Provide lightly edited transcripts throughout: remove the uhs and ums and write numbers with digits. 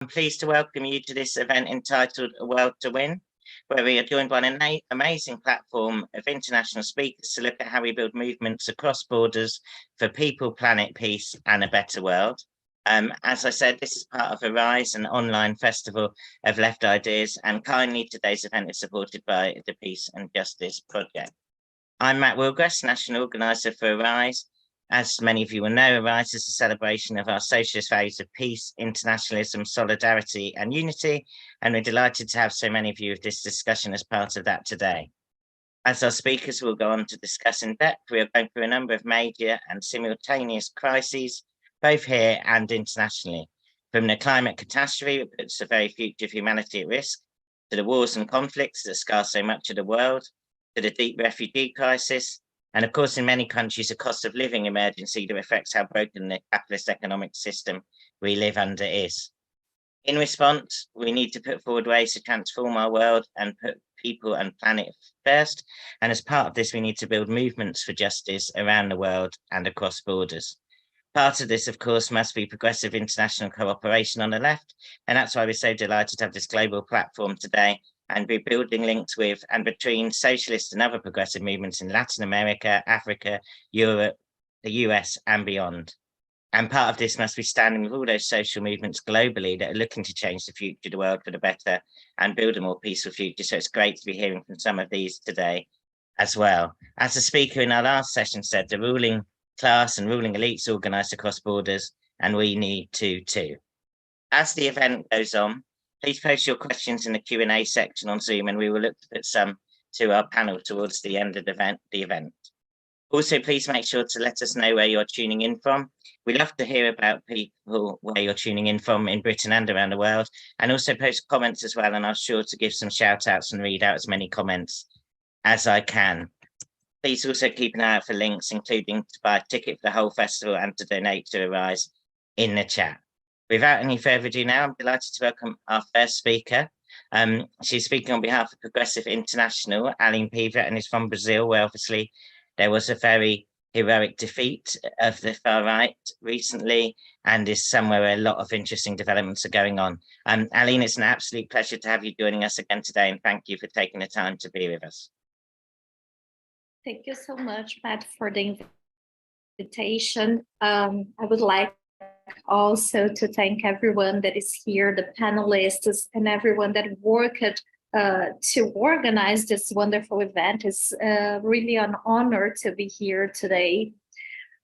I'm pleased to welcome you to this event entitled A World to Win, where we are joined by an amazing platform of international speakers to look at how we build movements across borders for people, planet, peace, and a better world. As I said, this is part of Arise, an online festival of left ideas, and kindly today's event is supported by the Peace and Justice Project. I'm Matt Wilgress, National Organiser for Arise. As many of you will know, Arise is a celebration of our socialist values of peace, internationalism, solidarity and unity, and we're delighted to have so many of you of this discussion as part of that today. As our speakers will go on to discuss in depth, we are going through a number of major and simultaneous crises, both here and internationally, from the climate catastrophe that puts the very future of humanity at risk, to the wars and conflicts that scar so much of the world, to the deep refugee crisis, and of course, in many countries, a cost of living emergency that reflects how broken the capitalist economic system we live under is. In response, we need to put forward ways to transform our world and put people and planet first. And as part of this, we need to build movements for justice around the world and across borders. Part of this, of course, must be progressive international cooperation on the left. And that's why we're so delighted to have this global platform today and be building links with and between socialist and other progressive movements in Latin America, Africa, Europe, the US and beyond. And part of this must be standing with all those social movements globally that are looking to change the future of the world for the better and build a more peaceful future. So it's great to be hearing from some of these today as well. As the speaker in our last session said, the ruling class and ruling elites organise across borders, and we need to too. As the event goes on, please post your questions in the Q&A section on Zoom, and we will look to put some to our panel towards the end of the event. Also, please make sure to let us know where you're tuning in from. We love to hear about people where you're tuning in from in Britain and around the world, and also post comments as well, and I'm sure to give some shout outs and read out as many comments as I can. Please also keep an eye out for links, including to buy a ticket for the whole festival and to donate to Arise in the chat. Without any further ado now, I'm delighted to welcome our first speaker. She's speaking on behalf of Progressive International, Aline Piva, and is from Brazil, where obviously there was a very heroic defeat of the far right recently, and is somewhere where a lot of interesting developments are going on. Aline, it's an absolute pleasure to have you joining us again today, and thank you for taking the time to be with us. Thank you so much, Matt, for the invitation. I would like also to thank everyone that is here, the panelists and everyone that worked to organize this wonderful event. It's really an honor to be here today.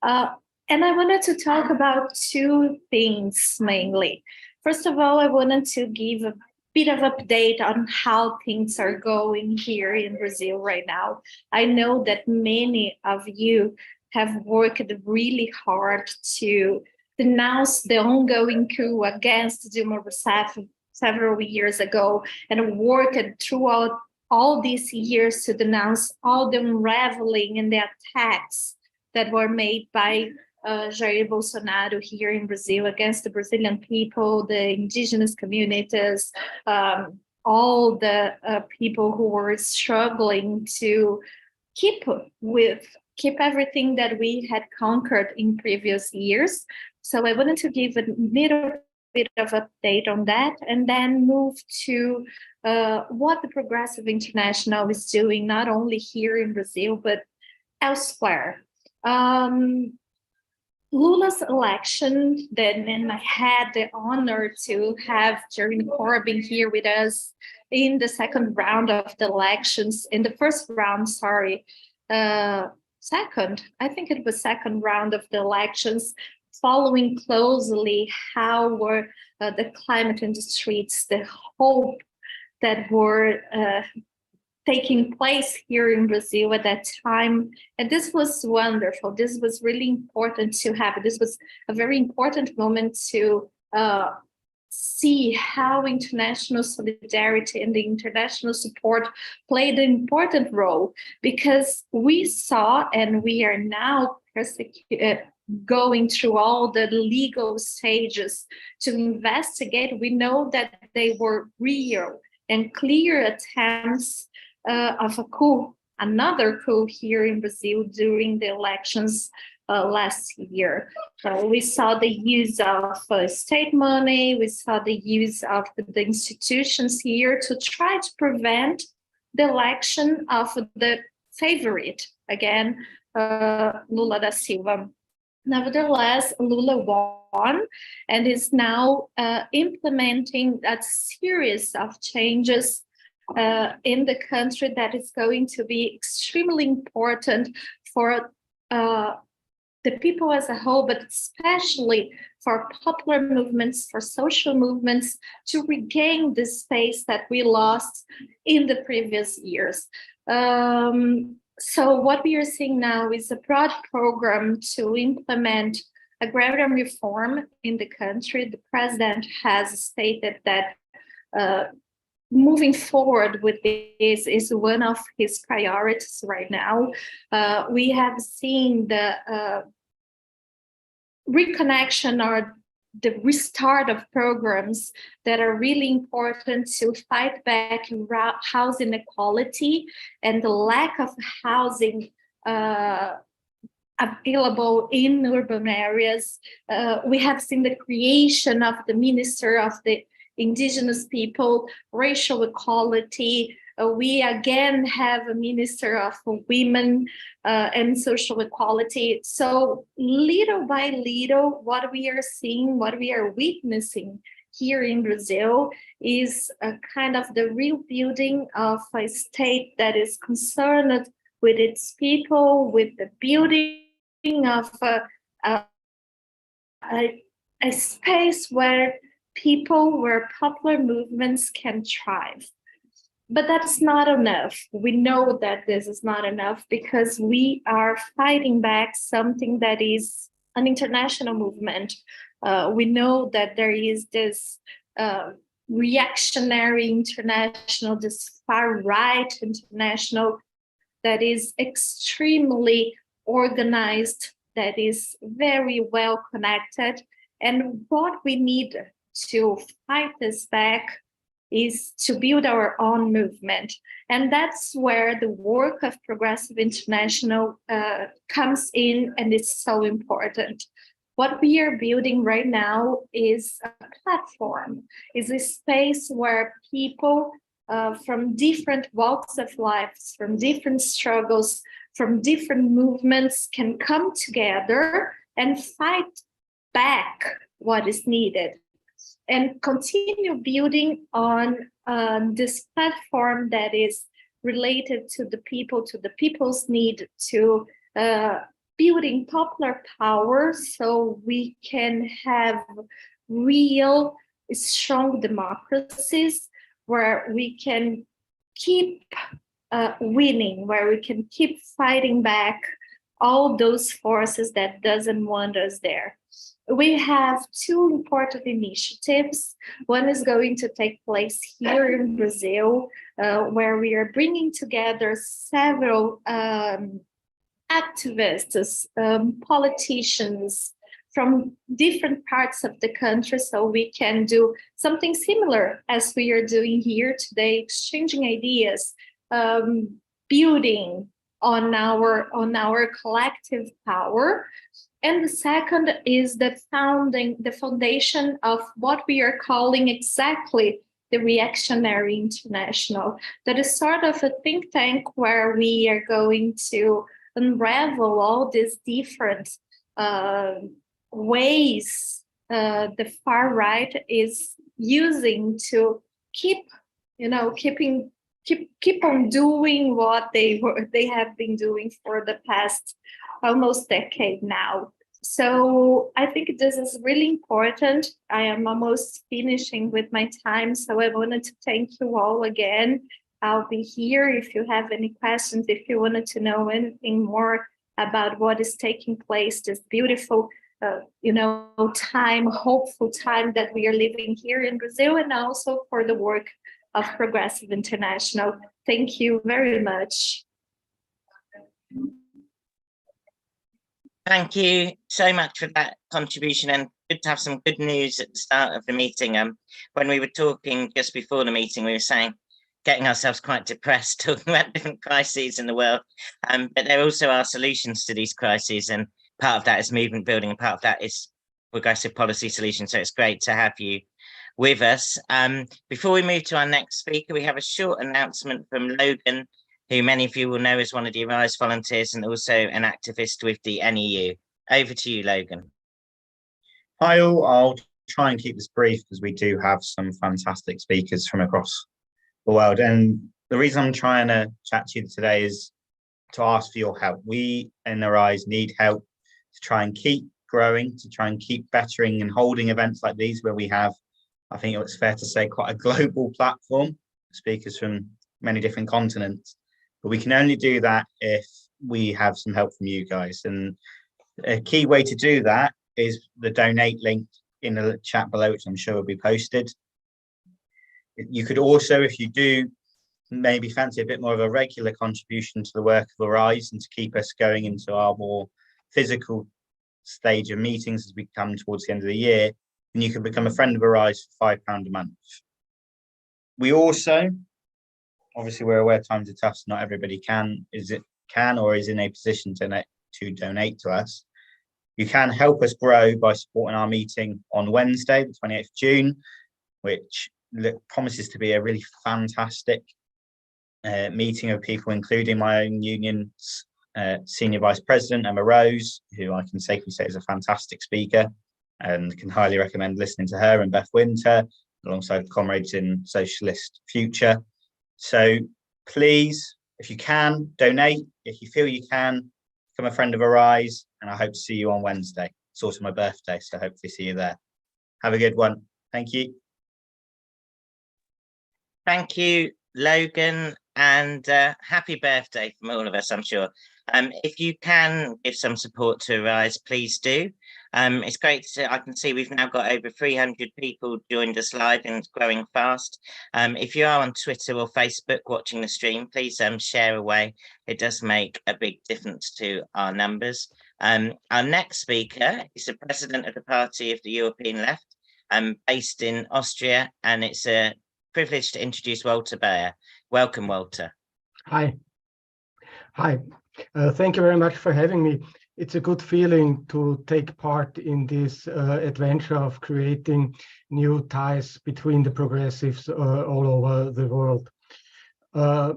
And I wanted to talk about two things mainly. First of all, I wanted to give a bit of update on how things are going here in Brazil right now. I know that many of you have worked really hard to denounce the ongoing coup against Dilma Rousseff several years ago, and worked throughout all these years to denounce all the unraveling and the attacks that were made by Jair Bolsonaro here in Brazil against the Brazilian people, the indigenous communities, all the people who were struggling to keep everything that we had conquered in previous years. So I wanted to give a little bit of update on that, and then move to what the Progressive International is doing, not only here in Brazil, but elsewhere. Lula's election, then I had the honor to have Jeremy Corbyn here with us in the second round of the elections, in the first round, I think it was second round of the elections, following closely how were the climate in the streets, the hope that were taking place here in Brazil at that time. And this was wonderful. This was really important to have. This was a very important moment to see how international solidarity and the international support played an important role, because we saw, and we are now going through all the legal stages to investigate. We know that they were real and clear attempts of a coup, another coup here in Brazil during the elections last year. We saw the use of state money, we saw the use of the institutions here to try to prevent the election of the favorite, again, Lula da Silva. Nevertheless, Lula won and is now implementing a series of changes in the country that is going to be extremely important for the people as a whole, but especially for popular movements, for social movements, to regain the space that we lost in the previous years. So what we are seeing now is a broad program to implement agrarian reform in the country. The president has stated that moving forward with this is one of his priorities right now. We have seen the reconnection or the restart of programs that are really important to fight back housing inequality and the lack of housing available in urban areas. We have seen the creation of the Minister of the Indigenous People, Racial Equality. We again have a Minister of Women and Social Equality. So little by little, what we are seeing, what we are witnessing here in Brazil is a kind of the rebuilding of a state that is concerned with its people, with the building of a space where people, where popular movements can thrive. But that's not enough. We know that this is not enough because we are fighting back something that is an international movement. We know that there is this reactionary international, this far-right international that is extremely organized, that is very well connected. And what we need to fight this back is to build our own movement. And that's where the work of Progressive International comes in, and it's so important. What we are building right now is a platform, is a space where people from different walks of life, from different struggles, from different movements can come together and fight back what is needed and continue building on this platform that is related to the people, to the people's need, to building popular power so we can have real, strong democracies where we can keep winning, where we can keep fighting back all those forces that doesn't want us there. We have two important initiatives. One is going to take place here in Brazil, where we are bringing together several activists, politicians from different parts of the country, so we can do something similar as we are doing here today, exchanging ideas, building on our collective power. And the second is the foundation of what we are calling exactly the Reactionary International. That is sort of a think tank where we are going to unravel all these different ways the far right is using to keep on doing what they have been doing for the past almost decade now. So I think this is really important. I am almost finishing with my time, so I wanted to thank you all again. I'll be here if you have any questions, if you wanted to know anything more about what is taking place, this beautiful time, hopeful time that we are living here in Brazil, and also for the work of Progressive International. Thank you very much. Thank you so much for that contribution, and good to have some good news at the start of the meeting. When we were talking just before the meeting, we were saying, getting ourselves quite depressed, talking about different crises in the world, but there also are solutions to these crises, and part of that is movement building, and part of that is progressive policy solutions. So it's great to have you with us. Before we move to our next speaker, we have a short announcement from Logan, who many of you will know as one of the Arise volunteers and also an activist with the NEU. Over to you, Logan. Hi all, I'll try and keep this brief because we do have some fantastic speakers from across the world. And the reason I'm trying to chat to you today is to ask for your help. We in Arise need help to try and keep growing, to try and keep bettering and holding events like these where we have, I think it's fair to say, quite a global platform, speakers from many different continents. But we can only do that if we have some help from you guys. And a key way to do that is the donate link in the chat below, which I'm sure will be posted. You could also, if you do maybe fancy a bit more of a regular contribution to the work of Arise and to keep us going into our more physical stage of meetings as we come towards the end of the year, then you can become a friend of Arise for £5 a month. We also, obviously we're aware times are tough, so not everybody can or is in a position to donate to us. You can help us grow by supporting our meeting on Wednesday, the 28th of June, which promises to be a really fantastic meeting of people, including my own union's Senior Vice President, Emma Rose, who I can safely say is a fantastic speaker and can highly recommend listening to her, and Beth Winter, alongside comrades in Socialist Future. So please, if you can, donate. If you feel you can, become a friend of Arise, and I hope to see you on Wednesday. It's also my birthday, so hopefully see you there. Have a good one. Thank you. Thank you, Logan, and happy birthday from all of us, I'm sure. If you can give some support to Arise, please do. It's great to, I can see we've now got over 300 people joined us live and it's growing fast. If you are on Twitter or Facebook watching the stream, please share away. It does make a big difference to our numbers. Our next speaker is the president of the Party of the European Left, based in Austria, and it's a privilege to introduce Walter Baier. Welcome, Walter. Hi. Thank you very much for having me. It's a good feeling to take part in this adventure of creating new ties between the progressives all over the world. A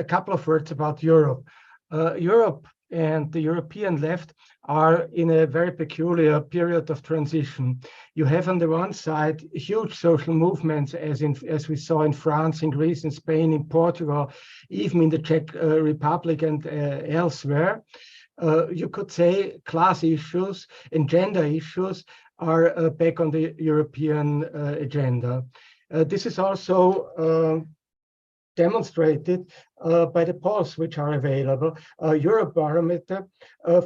couple of words about Europe. Europe and the European left are in a very peculiar period of transition. You have on the one side huge social movements, as we saw in France, in Greece, in Spain, in Portugal, even in the Czech Republic and elsewhere. You could say class issues and gender issues are back on the European agenda. This is also demonstrated by the polls which are available. Eurobarometer,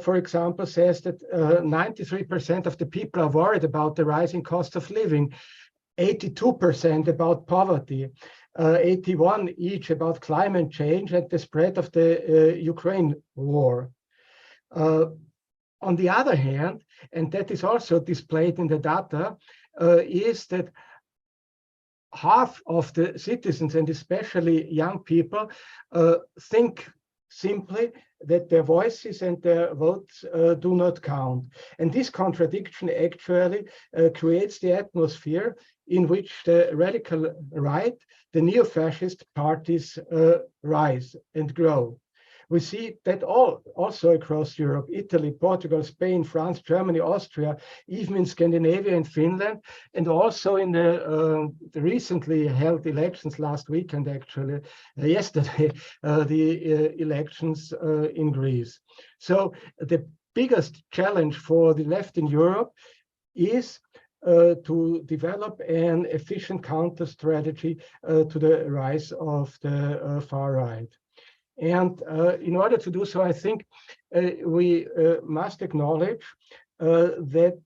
for example, says that 93% of the people are worried about the rising cost of living, 82% about poverty, 81% each about climate change and the spread of the Ukraine war. On the other hand, and that is also displayed in the data, is that half of the citizens, and especially young people, think simply that their voices and their votes do not count. And this contradiction actually creates the atmosphere in which the radical right, the neo-fascist parties rise and grow. We see that also across Europe, Italy, Portugal, Spain, France, Germany, Austria, even in Scandinavia and Finland, and also in the recently held elections last weekend, actually, yesterday, the elections in Greece. So the biggest challenge for the left in Europe is to develop an efficient counter strategy to the rise of the far right. And in order to do so, I think we must acknowledge that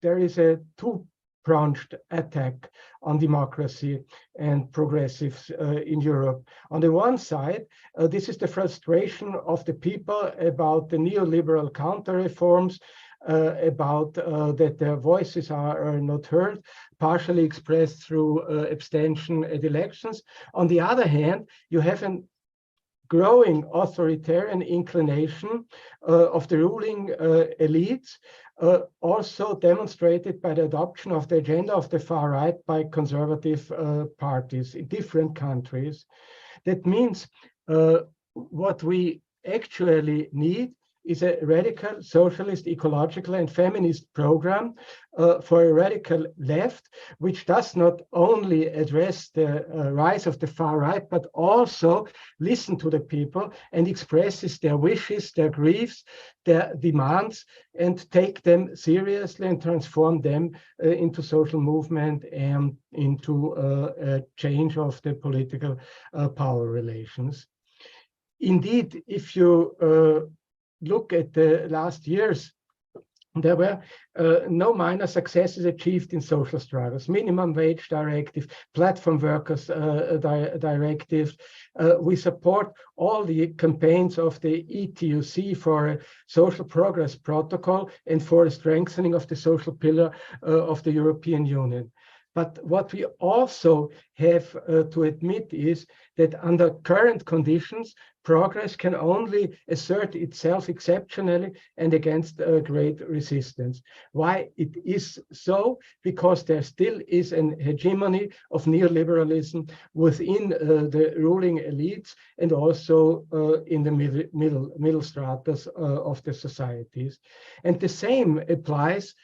there is a two-pronged attack on democracy and progressives in Europe. On the one side, this is the frustration of the people about the neoliberal counter-reforms, about that their voices are not heard, partially expressed through abstention at elections. On the other hand, you have a growing authoritarian inclination of the ruling elites, also demonstrated by the adoption of the agenda of the far right by conservative parties in different countries. That means what we actually need is a radical socialist, ecological, and feminist program for a radical left, which does not only address the rise of the far right, but also listen to the people and expresses their wishes, their griefs, their demands, and take them seriously and transform them into social movement and into a change of the political power relations. Indeed, if you look at the last years, there were no minor successes achieved in social struggles. Minimum wage directive, platform workers directive. We support all the campaigns of the ETUC for a social progress protocol and for a strengthening of the social pillar of the European Union. But what we also have to admit is that under current conditions, progress can only assert itself exceptionally and against great resistance. Why it is so? Because there still is an hegemony of neoliberalism within the ruling elites and also in the middle stratas of the societies. And the same applies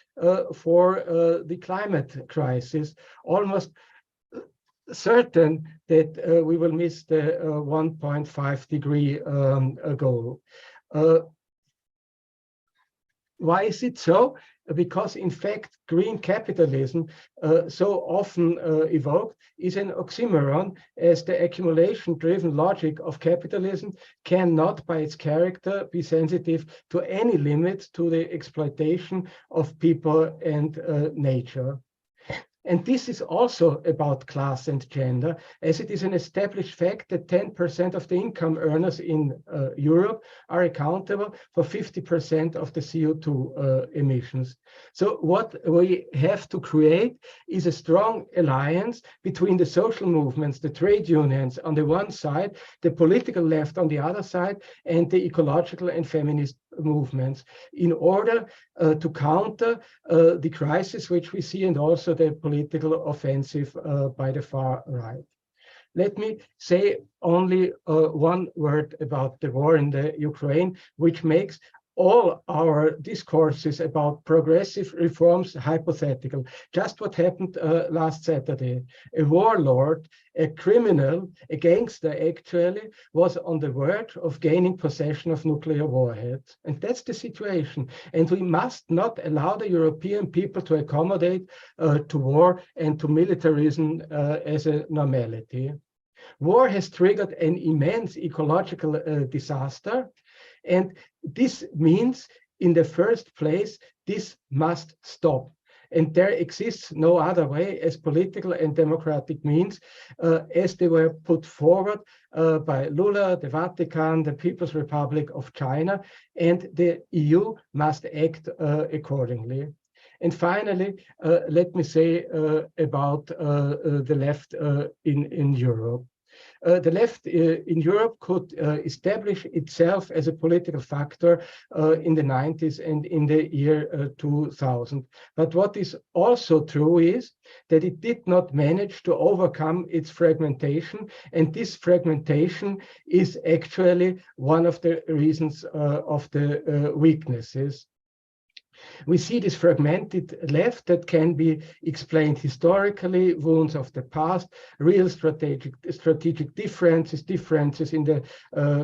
for the climate crisis. Almost certain that we will miss the 1.5 degree goal. Why is it so? Because in fact, green capitalism, so often evoked, is an oxymoron, as the accumulation-driven logic of capitalism cannot, by its character, be sensitive to any limits to the exploitation of people and nature. And this is also about class and gender, as it is an established fact that 10% of the income earners in Europe are accountable for 50% of the CO2 emissions. So what we have to create is a strong alliance between the social movements, the trade unions on the one side, the political left on the other side, and the ecological and feminist movements in order to counter the crisis which we see and also the political offensive by the far right. Let me say only one word about the war in the Ukraine, which makes all our discourses about progressive reforms hypothetical. Just what happened last Saturday. A warlord, a criminal, a gangster actually, was on the verge of gaining possession of nuclear warheads. And that's the situation. And we must not allow the European people to accommodate to war and to militarism as a normality. War has triggered an immense ecological disaster. And this means, in the first place, this must stop. And there exists no other way as political and democratic means as they were put forward by Lula, the Vatican, the People's Republic of China, and the EU must act accordingly. And finally, let me say about the left in Europe. The left in Europe could establish itself as a political factor in the 90s and in the year 2000. But what is also true is that it did not manage to overcome its fragmentation. And this fragmentation is actually one of the reasons of the weaknesses. We see this fragmented left that can be explained historically, wounds of the past, real strategic differences in the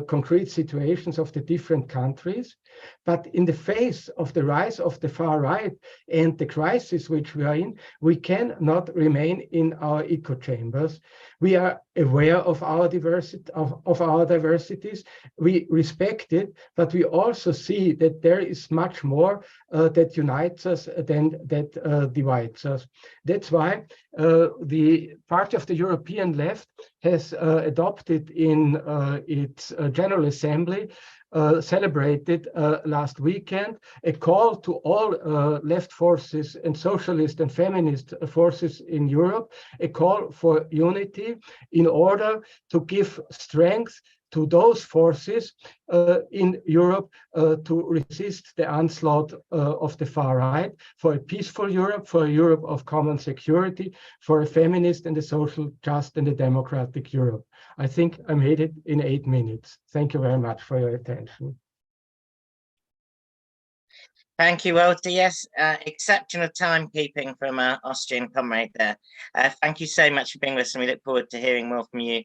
concrete situations of the different countries. But in the face of the rise of the far right and the crisis which we are in, we cannot remain in our echo chambers. We are aware of our diversity, of our diversities. We respect it, but we also see that there is much more that unites us than that divides us. That's why the Party of the European Left has adopted in its General Assembly celebrated last weekend a call to all left forces and socialist and feminist forces in Europe, a call for unity in order to give strength to those forces in Europe to resist the onslaught of the far right, for a peaceful Europe, for a Europe of common security, for a feminist and a social just and a democratic Europe. I think I made it in 8 minutes. Thank you very much for your attention. Thank you, Walter. Yes, exceptional timekeeping from our Austrian comrade there. Thank you so much for being with us, and we look forward to hearing more from you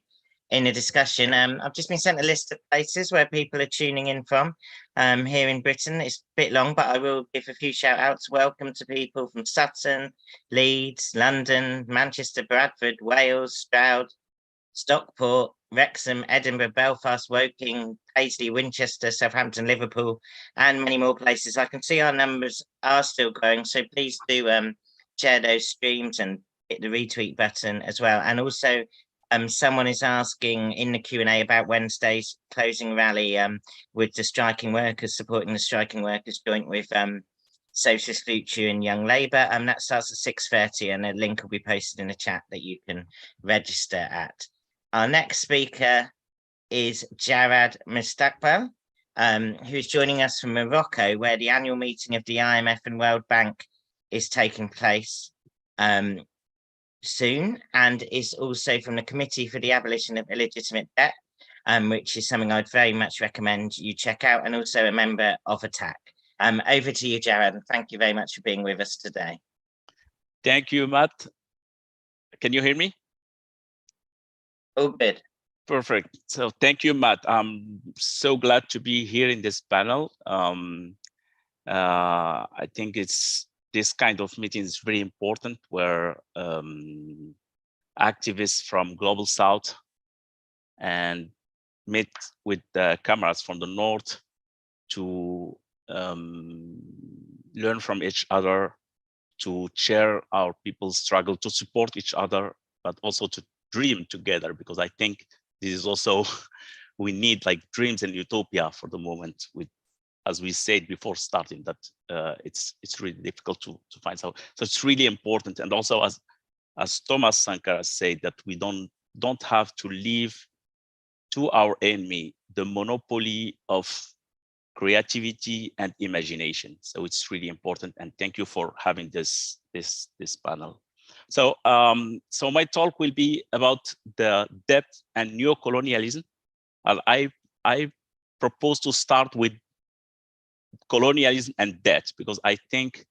in the discussion. I've just been sent a list of places where people are tuning in from here in Britain. It's a bit long, but I will give a few shout outs. Welcome to people from Sutton, Leeds, London, Manchester, Bradford, Wales, Stroud, Stockport, Wrexham, Edinburgh, Belfast, Woking, Paisley, Winchester, Southampton, Liverpool, and many more places. I can see our numbers are still growing, so please do share those streams and hit the retweet button as well. And also, someone is asking in the Q&A about Wednesday's closing rally with the striking workers, supporting the striking workers joint with Socialist Future and Young Labour. That starts at 6:30, and a link will be posted in the chat that you can register at. Our next speaker is Jawad Moustakbal, who is joining us from Morocco, where the annual meeting of the IMF and World Bank is taking place soon, and is also from the Committee for the Abolition of Illegitimate Debt, which is something I'd very much recommend you check out, and also a member of ATTAC. Over to you, Jawad, and thank you very much for being with us today. Thank you, Matt. Can you hear me? All good. Perfect. So thank you, Matt. I'm so glad to be here in this panel. I think this kind of meeting is very important, where activists from Global South and meet with the comrades from the North to learn from each other, to share our people's struggle, to support each other, but also to dream together, because I think this is also, we need like dreams and utopia for the moment, with, as we said before starting, that it's really difficult to find. So it's really important. And also, as Thomas Sankara said, that we don't have to leave to our enemy the monopoly of creativity and imagination. So it's really important. And thank you for having this panel. So so my talk will be about the debt and neocolonialism. I propose to start with colonialism and debt, because I think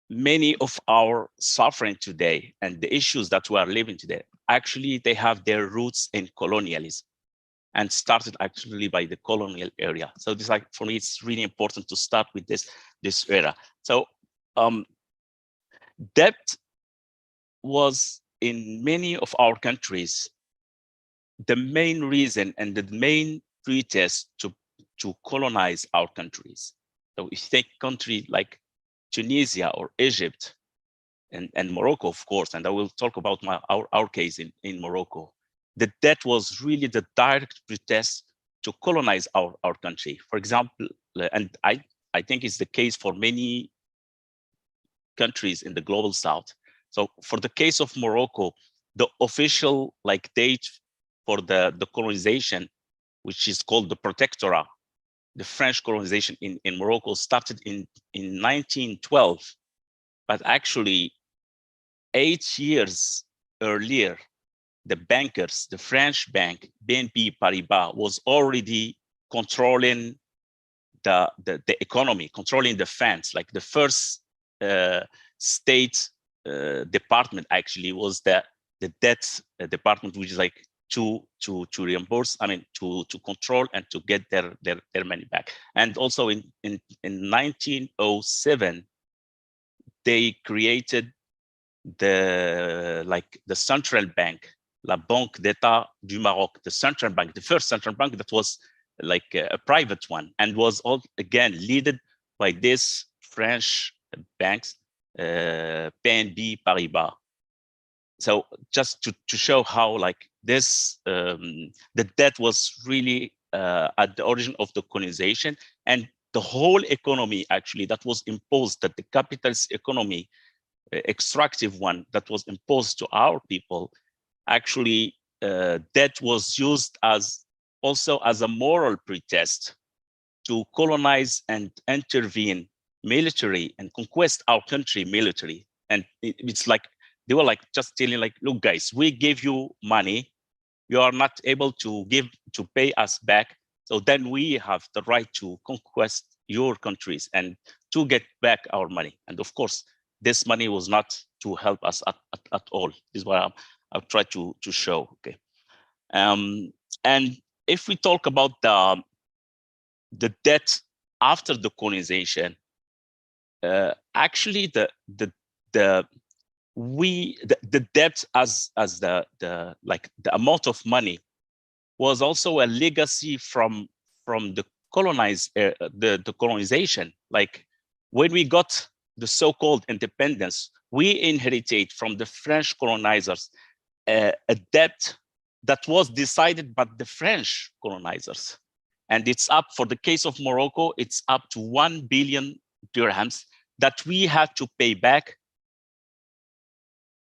many of our suffering today and the issues that we are living today, actually they have their roots in colonialism, and started actually by the colonial area. So this, like, for me, it's really important to start with this era. So debt was in many of our countries the main reason and the main pretext to colonize our countries. So if you take countries like Tunisia or Egypt and Morocco, of course, and I will talk about our case in Morocco, the debt was really the direct pretext to colonize our country. For example, and I think it's the case for many countries in the Global South. So for the case of Morocco, the official date for the colonization, which is called the Protectorate, the French colonization in Morocco, started in 1912. But actually, 8 years earlier, the bankers, the French bank, BNP Paribas, was already controlling the economy, controlling the funds. Like the first state department actually was the debt department, which is like to reimburse, I mean, to control and to get their money back. And also in 1907, they created the central bank, La Banque d'État du Maroc, the central bank, the first central bank that was like a private one, and was all again led by this French banks, BNP Paribas. So just to show how this, the debt was really at the origin of the colonization, and the whole economy actually that was imposed, that the capitalist economy, extractive one that was imposed to our people, actually debt was used as also as a moral pretest to colonize and intervene military and conquest our country military. And it's like, they were like just telling like, look guys, we gave you money, you are not able to pay us back. So then we have the right to conquest your countries and to get back our money. And of course, this money was not to help us at all. This is what I've tried to show, okay? And if we talk about the debt after the colonization, actually the debt as the amount of money was also a legacy from the colonization. Like when we got the so-called independence, we inherited from the French colonizers a debt that was decided by the French colonizers. And it's up, for the case of Morocco, it's up to 1 billion dirhams that we had to pay back,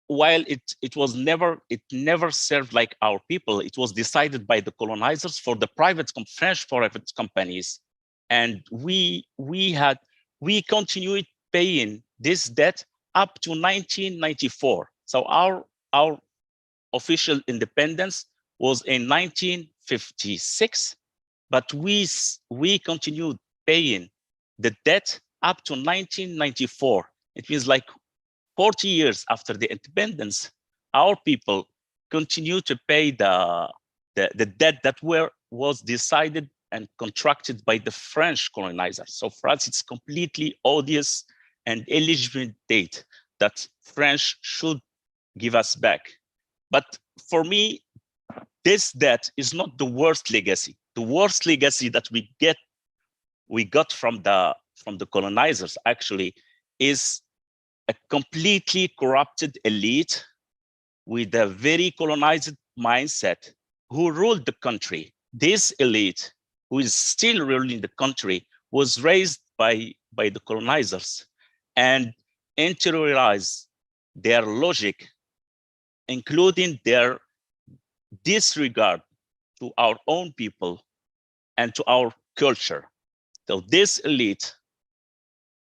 while it never served like our people. It was decided by the colonizers for the French private companies. And we continued paying this debt up to 1994. So our official independence was in 1956, but we continued paying the debt up to 1994. It means like 40 years after the independence, our people continue to pay the debt that was decided and contracted by the French colonizers. So for us, it's completely odious and illegitimate debt that French should give us back. But for me, this debt is not the worst legacy. The worst legacy that we got from the colonizers actually is a completely corrupted elite with a very colonized mindset who ruled the country. This elite, who is still ruling the country, was raised by the colonizers and interiorized their logic, including their disregard to our own people and to our culture. So this elite,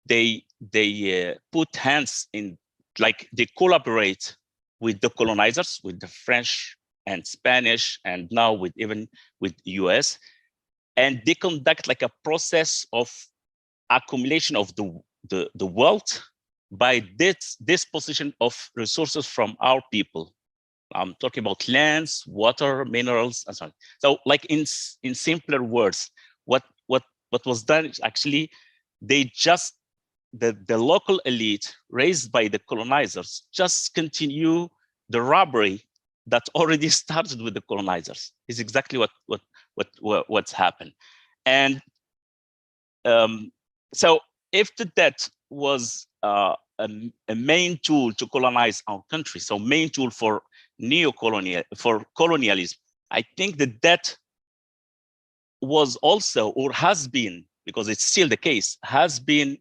they put hands in, like they collaborate with the colonizers, with the French and Spanish, and now even with US, and they conduct like a process of accumulation of the wealth by disposition of resources from our people. I'm talking about lands, water, minerals, and so on. So like in simpler words, what was done is actually they just, the local elite raised by the colonizers just continue the robbery that already started with the colonizers. Is exactly what's happened. And so if the debt was a main tool to colonize our country, so main tool for colonialism, I think the debt was also, or has been, because it's still the case, has been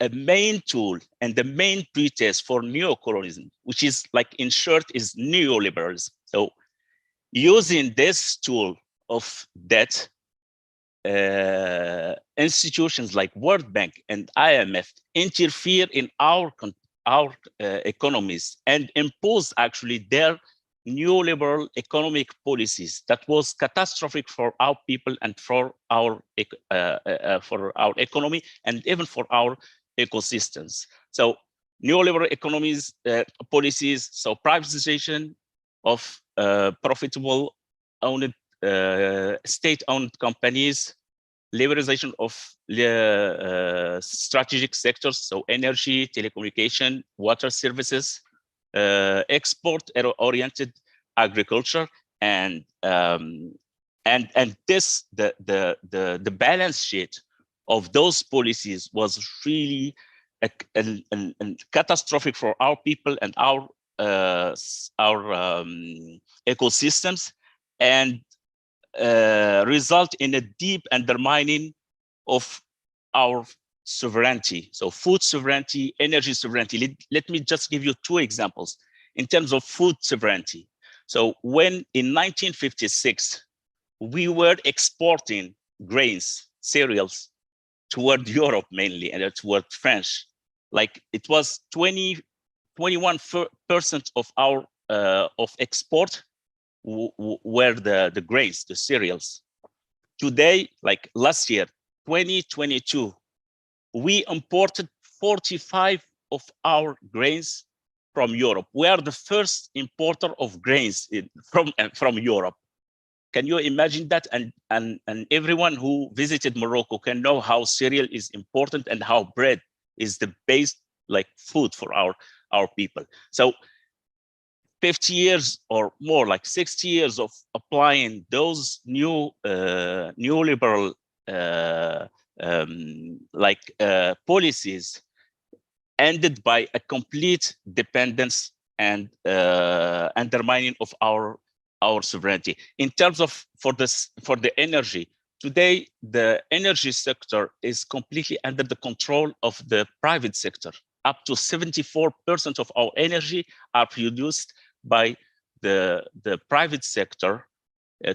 a main tool and the main pretext for neocolonialism, which is like in short is neoliberalism. So using this tool of debt, institutions like World Bank and IMF interfere in our economies and impose actually their neoliberal economic policies that was catastrophic for our people and for our economy and even for our ecosystems. So neoliberal economies policies, so privatization of profitable owned state-owned companies, liberalization of strategic sectors, so energy, telecommunication, water services, export-oriented agriculture, and this the balance sheet of those policies was really catastrophic for our people and our ecosystems, and result in a deep undermining of our sovereignty. So food sovereignty, energy sovereignty. Let me just give you two examples in terms of food sovereignty. So when in 1956, we were exporting grains, cereals toward Europe mainly, and toward French. Like it was 21% of our of export were the grains, the cereals. Today, like last year, 2022, we imported 45 of our grains from Europe. We are the first importer of grains from Europe. Can you imagine that? And everyone who visited Morocco can know how cereal is important and how bread is the base like food for our people. So 50 years or more, like 60 years of applying those new neoliberal policies ended by a complete dependence and undermining of our sovereignty. In terms of for the energy, today the energy sector is completely under the control of the private sector. Up to 74% of our energy are produced by the private sector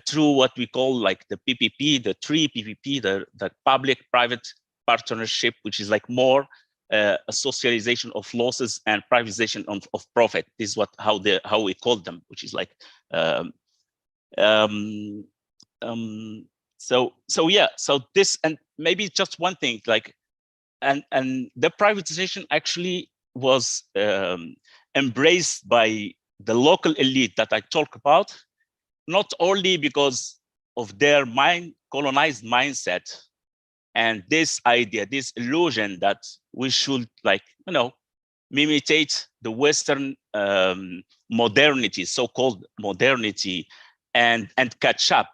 through what we call like the PPP, the 3 PPP, the public-private partnership, which is like more a socialization of losses and privatization of profit. This is how we call them, which is like so this, and maybe just one thing, like and the privatization actually was embraced by the local elite that I talk about, not only because of their colonized mindset and this idea, this illusion that we should, like, imitate the Western modernity, so-called modernity, and catch up,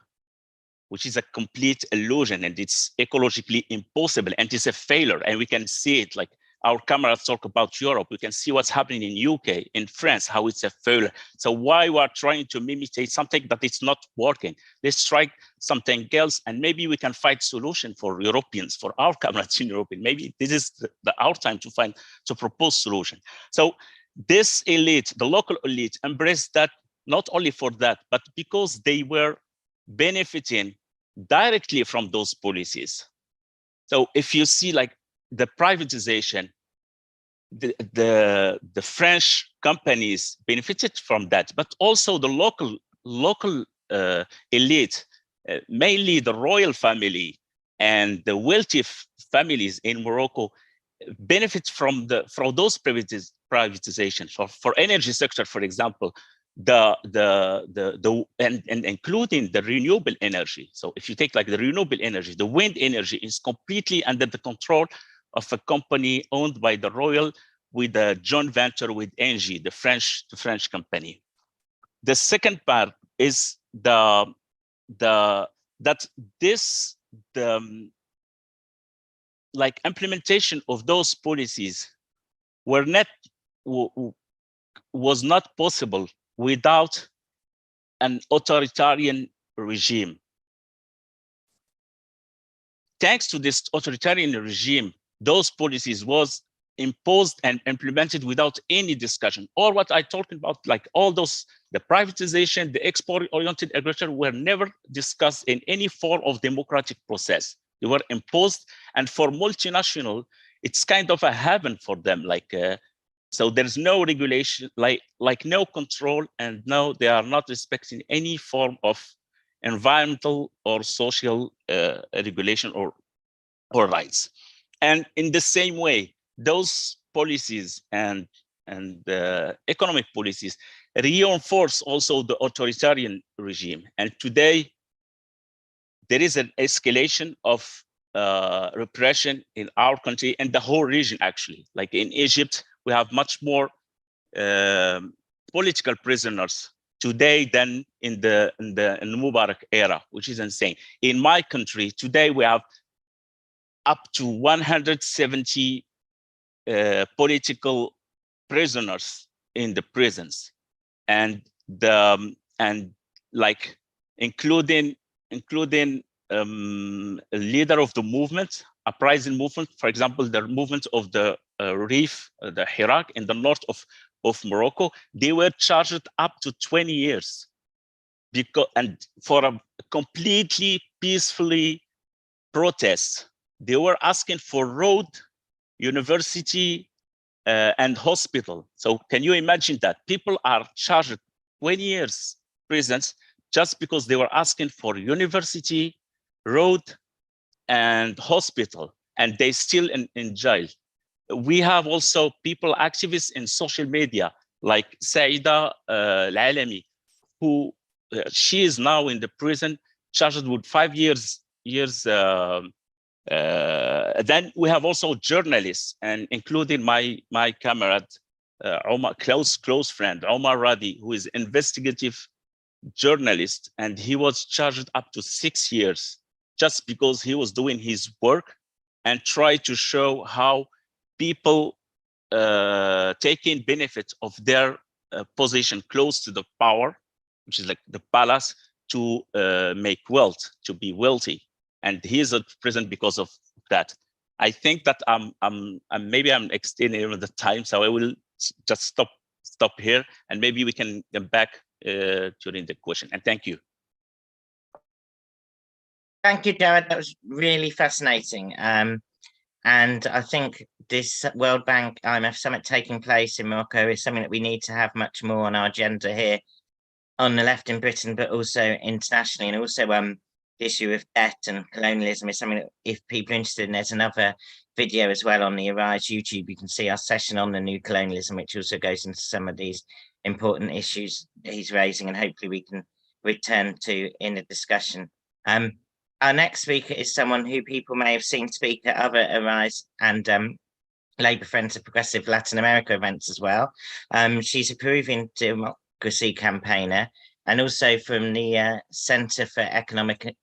which is a complete illusion, and it's ecologically impossible, and it's a failure. And we can see it, like our cameras talk about Europe. We can see what's happening in UK, in France, how it's a failure. So why we are trying to imitate something that it's not working? Let's try something else, and maybe we can find solution for Europeans, for our cameras in Europe. Maybe this is our time to propose solution. So this elite, the local elite, embraced that, not only for that, but because they were benefiting directly from those policies. So if you see like the privatization, the French companies benefited from that, but also the local elite, mainly the royal family and the wealthy families in Morocco, benefit from those privatizations. For energy sector, for example, and including the renewable energy. So if you take like the renewable energy, the wind energy is completely under the control of a company owned by the royal, with a joint venture with Engie, the French company. The second part is the implementation of those policies was not possible without an authoritarian regime. Thanks to this authoritarian regime, those policies was imposed and implemented without any discussion. Or what I talked about, like all those, the privatization, the export-oriented agriculture were never discussed in any form of democratic process. They were imposed, and for multinational, it's kind of a heaven for them. So there's no regulation, like no control, and no, they are not respecting any form of environmental or social regulation or rights. And in the same way, those policies and economic policies reinforce also the authoritarian regime. And today, there is an escalation of repression in our country and the whole region, actually. Like in Egypt, we have much more political prisoners today than in the Mubarak era, which is insane. In my country, today we have up to 170 political prisoners in the prisons, and including a leader of the movement, uprising movement, for example, the movement of the Rif, the Hirak in the north of Morocco. They were charged up to 20 years. because and for a completely peacefully protest. They were asking for road, university, and hospital. So can you imagine that? People are charged 20 years prisons just because they were asking for university, road, and hospital, and they still in jail. We have also people, activists in social media, like Saida Al-Alami, who she is now in the prison, charged with 5 years. Then we have also journalists, and including my comrade, Omar, close friend, Omar Radi, who is investigative journalist, and he was charged up to 6 years just because he was doing his work and try to show how people taking benefit of their position close to the power, which is like the palace, to make wealth, to be wealthy. And he is at prison because of that. I think that maybe I'm extending the time, so I will just stop here, and maybe we can get back during the question. And thank you. Thank you, Jawad. That was really fascinating. And I think this World Bank IMF summit taking place in Morocco is something that we need to have much more on our agenda here on the left in Britain, but also internationally. And also the issue of debt and colonialism is something that, if people are interested in, there's another video as well on the Arise YouTube. You can see our session on the new colonialism, which also goes into some of these important issues he's raising, and hopefully we can return to in the discussion. Our next speaker is someone who people may have seen speak at other Arise and Labour Friends of Progressive Latin America events as well. She's a Peruvian democracy campaigner, and also from the Centre for Economic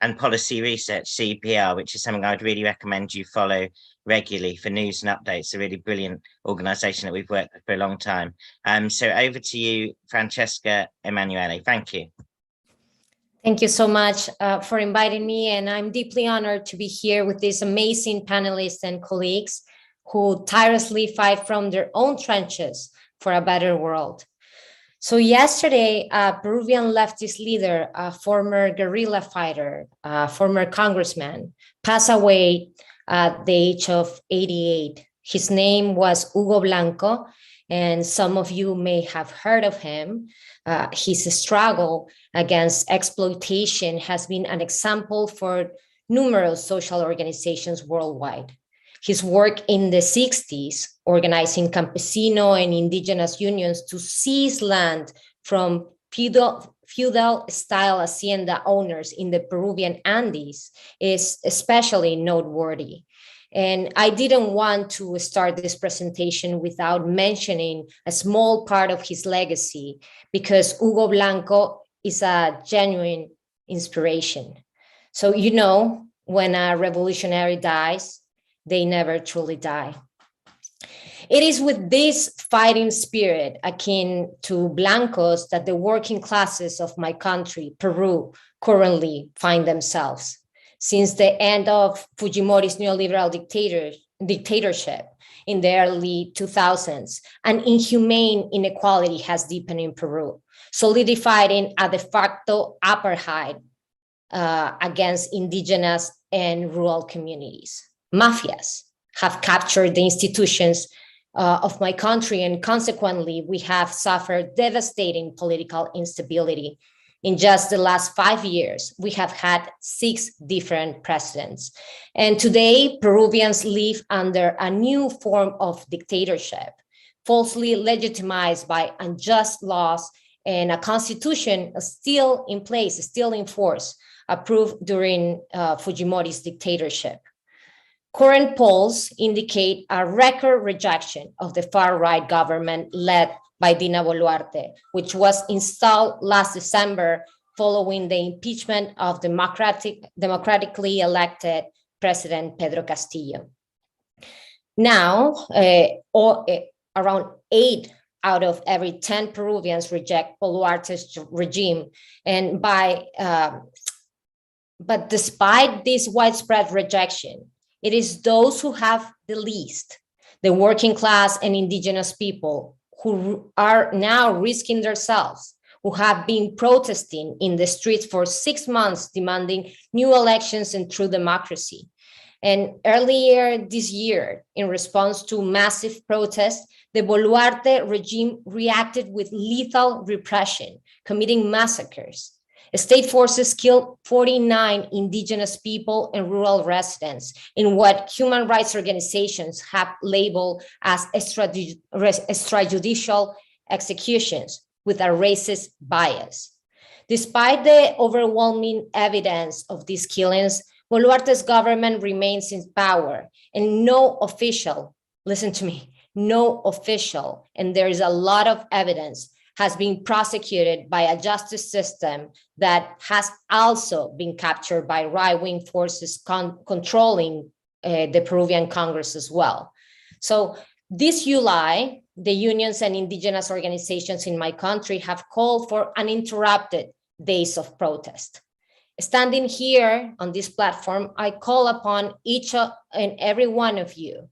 and Policy Research, CEPR, which is something I'd really recommend you follow regularly for news and updates. A really brilliant organisation that we've worked with for a long time. So over to you, Francesca Emanuele. Thank you. Thank you so much for inviting me, and I'm deeply honored to be here with these amazing panelists and colleagues who tirelessly fight from their own trenches for a better world. So yesterday, a Peruvian leftist leader, a former guerrilla fighter, a former congressman, passed away at the age of 88. His name was Hugo Blanco, and some of you may have heard of him. His struggle against exploitation has been an example for numerous social organizations worldwide. His work in the 60s, organizing campesino and indigenous unions to seize land from feudal-style hacienda owners in the Peruvian Andes, is especially noteworthy. And I didn't want to start this presentation without mentioning a small part of his legacy, because Hugo Blanco is a genuine inspiration. So, you know, when a revolutionary dies, they never truly die. It is with this fighting spirit akin to Blanco's that the working classes of my country, Peru, currently find themselves. Since the end of Fujimori's neoliberal dictatorship in the early 2000s, an inhumane inequality has deepened in Peru, solidifying a de facto apartheid against indigenous and rural communities. Mafias have captured the institutions of my country, and consequently, we have suffered devastating political instability. In just the last 5 years, we have had 6 different presidents. And today, Peruvians live under a new form of dictatorship, falsely legitimized by unjust laws and a constitution still in place, still in force, approved during Fujimori's dictatorship. Current polls indicate a record rejection of the far-right government led by Dina Boluarte, which was installed last December following the impeachment of democratically elected President Pedro Castillo. Now, around 8 out of every 10 Peruvians reject Boluarte's regime, and but despite this widespread rejection, it is those who have the least, the working class and indigenous people, who are now risking themselves who have been protesting in the streets for 6 months, demanding new elections and true democracy. And earlier this year, in response to massive protests, the Boluarte regime reacted with lethal repression, committing massacres. State forces killed 49 indigenous people and rural residents in what human rights organizations have labeled as extrajudicial executions with a racist bias. Despite the overwhelming evidence of these killings, Boluarte's government remains in power, and no official, listen to me, no official, and there is a lot of evidence, has been prosecuted by a justice system that has also been captured by right-wing forces controlling the Peruvian Congress as well. So this July, the unions and indigenous organizations in my country have called for uninterrupted days of protest. Standing here on this platform, I call upon each and every one of you.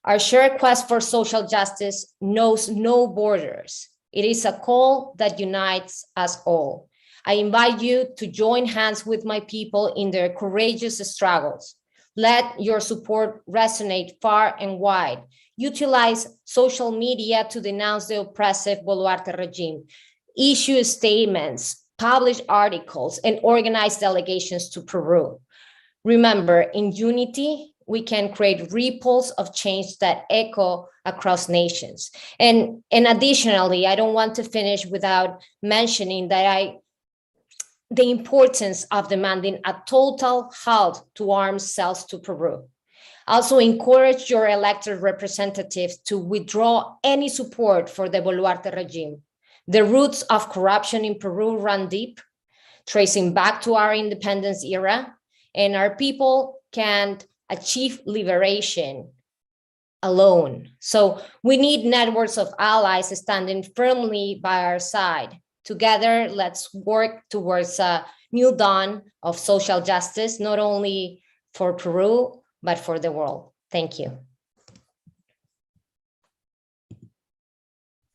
Our shared quest for social justice knows no borders. It is a call that unites us all. I invite you to join hands with my people in their courageous struggles. Let your support resonate far and wide. Utilize social media to denounce the oppressive Boluarte regime. Issue statements, publish articles, and organize delegations to Peru. Remember, in unity, we can create ripples of change that echo across nations. And additionally, I don't want to finish without mentioning that the importance of demanding a total halt to arms sales to Peru. Also encourage your elected representatives to withdraw any support for the Boluarte regime. The roots of corruption in Peru run deep, tracing back to our independence era, and our people can't achieve liberation alone. So we need networks of allies standing firmly by our side. Together, let's work towards a new dawn of social justice, not only for Peru, but for the world. Thank you.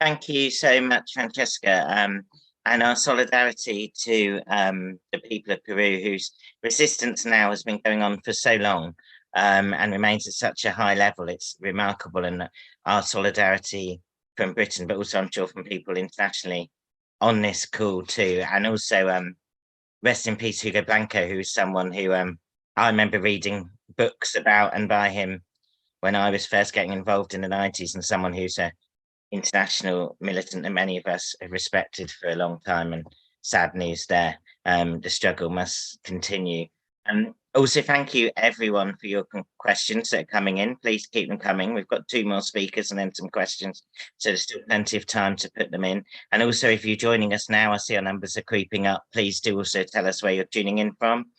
Thank you so much, Francesca. And our solidarity to the people of Peru, whose resistance now has been going on for so long. And remains at such a high level. It's remarkable, and our solidarity from Britain, but also I'm sure from people internationally on this call too. And also rest in peace Hugo Blanco, who is someone who I remember reading books about and by him when I was first getting involved in the 90s, and someone who's an international militant that many of us have respected for a long time. And sad news there. The struggle must continue. Also, thank you everyone for your questions that are coming in. Please keep them coming. We've got 2 more speakers and then some questions, so there's still plenty of time to put them in. And also, if you're joining us now, I see our numbers are creeping up. Please do also tell us where you're tuning in from.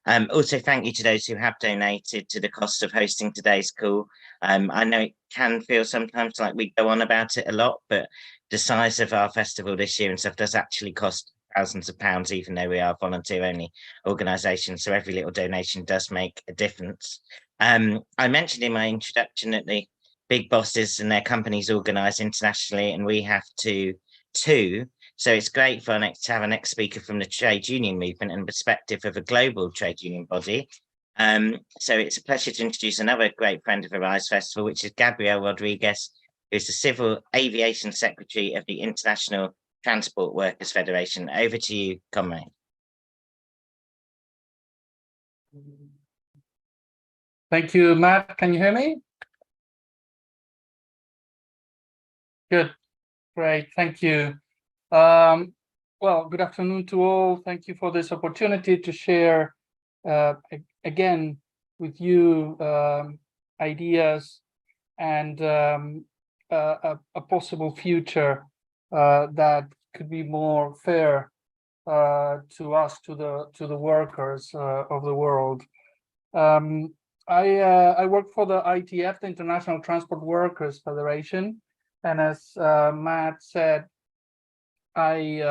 Also, thank you to those who have donated to the cost of hosting today's call. I know it can feel sometimes like we go on about it a lot, but the size of our festival this year and stuff does actually cost thousands of pounds, even though we are a volunteer-only organisation. So every little donation does make a difference. I mentioned in my introduction that the big bosses and their companies organise internationally, and we have to too. So it's great for to have a next speaker from the trade union movement and perspective of a global trade union body. So it's a pleasure to introduce another great friend of Arise Festival, which is Gabriel Rodríguez, who's the Civil Aviation Secretary of the International Transport Workers Federation. Over to you, comrade. Thank you, Matt. Can you hear me? Good, great, thank you. Well, good afternoon to all. Thank you for this opportunity to share again with you ideas and a possible future that could be more fair to us, to the workers of the world. I work for the ITF, the International Transport Workers Federation, and as Matt said, I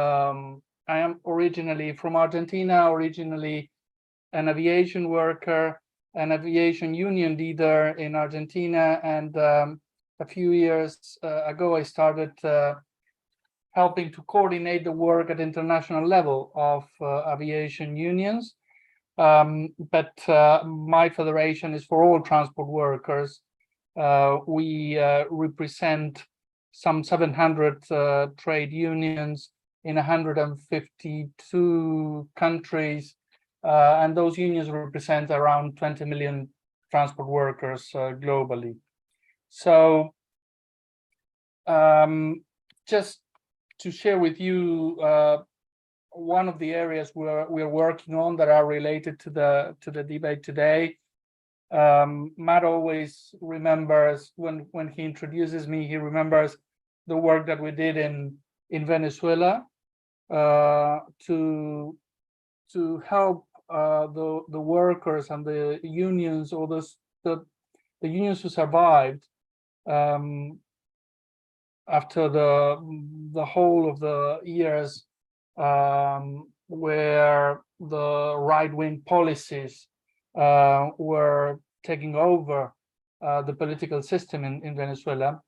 am originally from Argentina, originally an aviation worker, an aviation union leader in Argentina, and a few years ago I started helping to coordinate the work at international level of aviation unions. But my federation is for all transport workers. We represent some 700 trade unions in 152 countries, and those unions represent around 20 million transport workers globally. So just to share with you one of the areas we're working on that are related to the debate today. Matt always remembers when he introduces me, he remembers the work that we did in Venezuela to help the workers and the unions, or the unions who survived after the whole of the years where the right-wing policies were taking over the political system in Venezuela.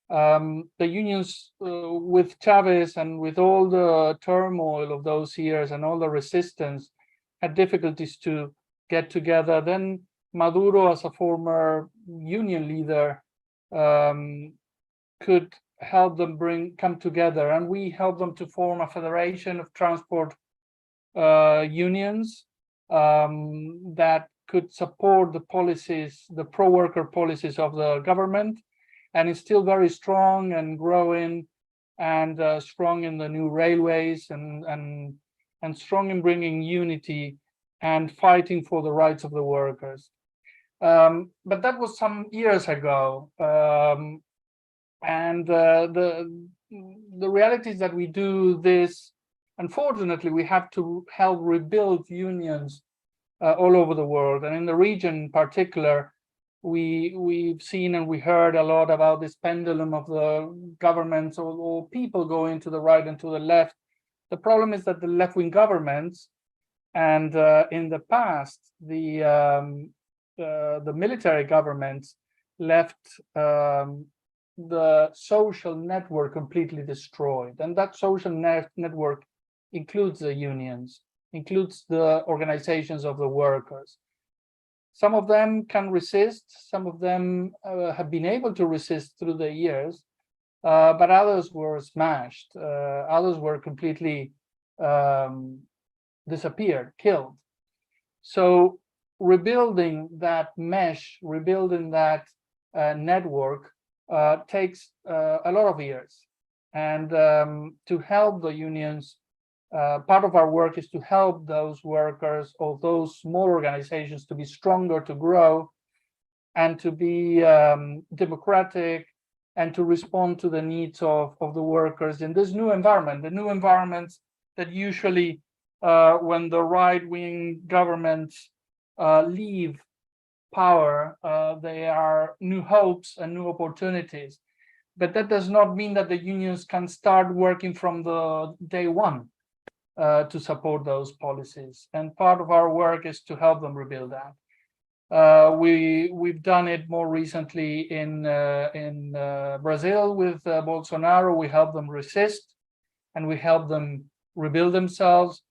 The unions with Chavez and with all the turmoil of those years and all the resistance had difficulties to get together. Then Maduro, as a former union leader, could help them come together, and we helped them to form a federation of transport unions that could support the policies, the pro-worker policies of the government, and it's still very strong and growing, and strong in the new railways, and strong in bringing unity and fighting for the rights of the workers. But that was some years ago. And the reality is that we do this, unfortunately, we have to help rebuild unions all over the world. And in the region in particular, we've seen and we heard a lot about this pendulum of the governments, or people going to the right and to the left. The problem is that the left-wing governments, and in the past, the military governments left the social network completely destroyed, and that social network includes the unions, includes the organizations of the workers. Some of them can resist, some of them have been able to resist through the years, but others were smashed, others were completely disappeared, killed. So rebuilding that mesh, rebuilding that network takes a lot of years. And to help the unions, part of our work is to help those workers or those small organizations to be stronger, to grow, and to be democratic, and to respond to the needs of the workers in this new environment, the new environments that usually when the right-wing governments leave power, they are new hopes and new opportunities. But that does not mean that the unions can start working from the day one to support those policies. And part of our work is to help them rebuild that. We've done it more recently in Brazil with Bolsonaro. We help them resist, and we help them rebuild themselves.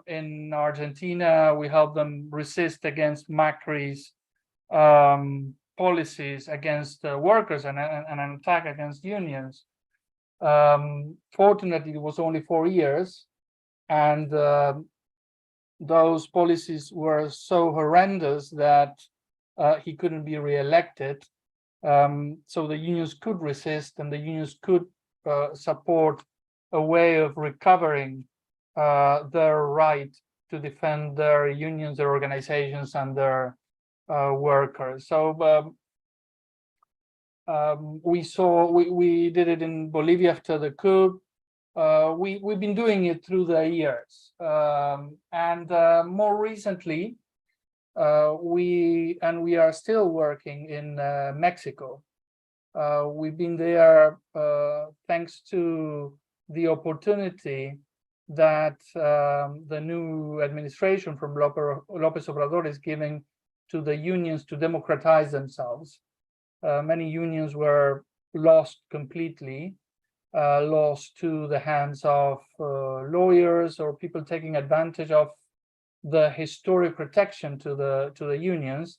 In Argentina, we help them resist against Macri's policies against workers and an attack against unions. Fortunately, it was only 4 years, and those policies were so horrendous that he couldn't be re-elected. So the unions could resist, and the unions could support a way of recovering their right to defend their unions, their organizations, and their workers. So we did it in Bolivia after the coup. We've been doing it through the years, and more recently, we are still working in Mexico. We've been there thanks to the opportunity that the new administration from López Obrador is giving to the unions to democratize themselves. Many unions were lost completely, lost to the hands of lawyers or people taking advantage of the historic protection to the unions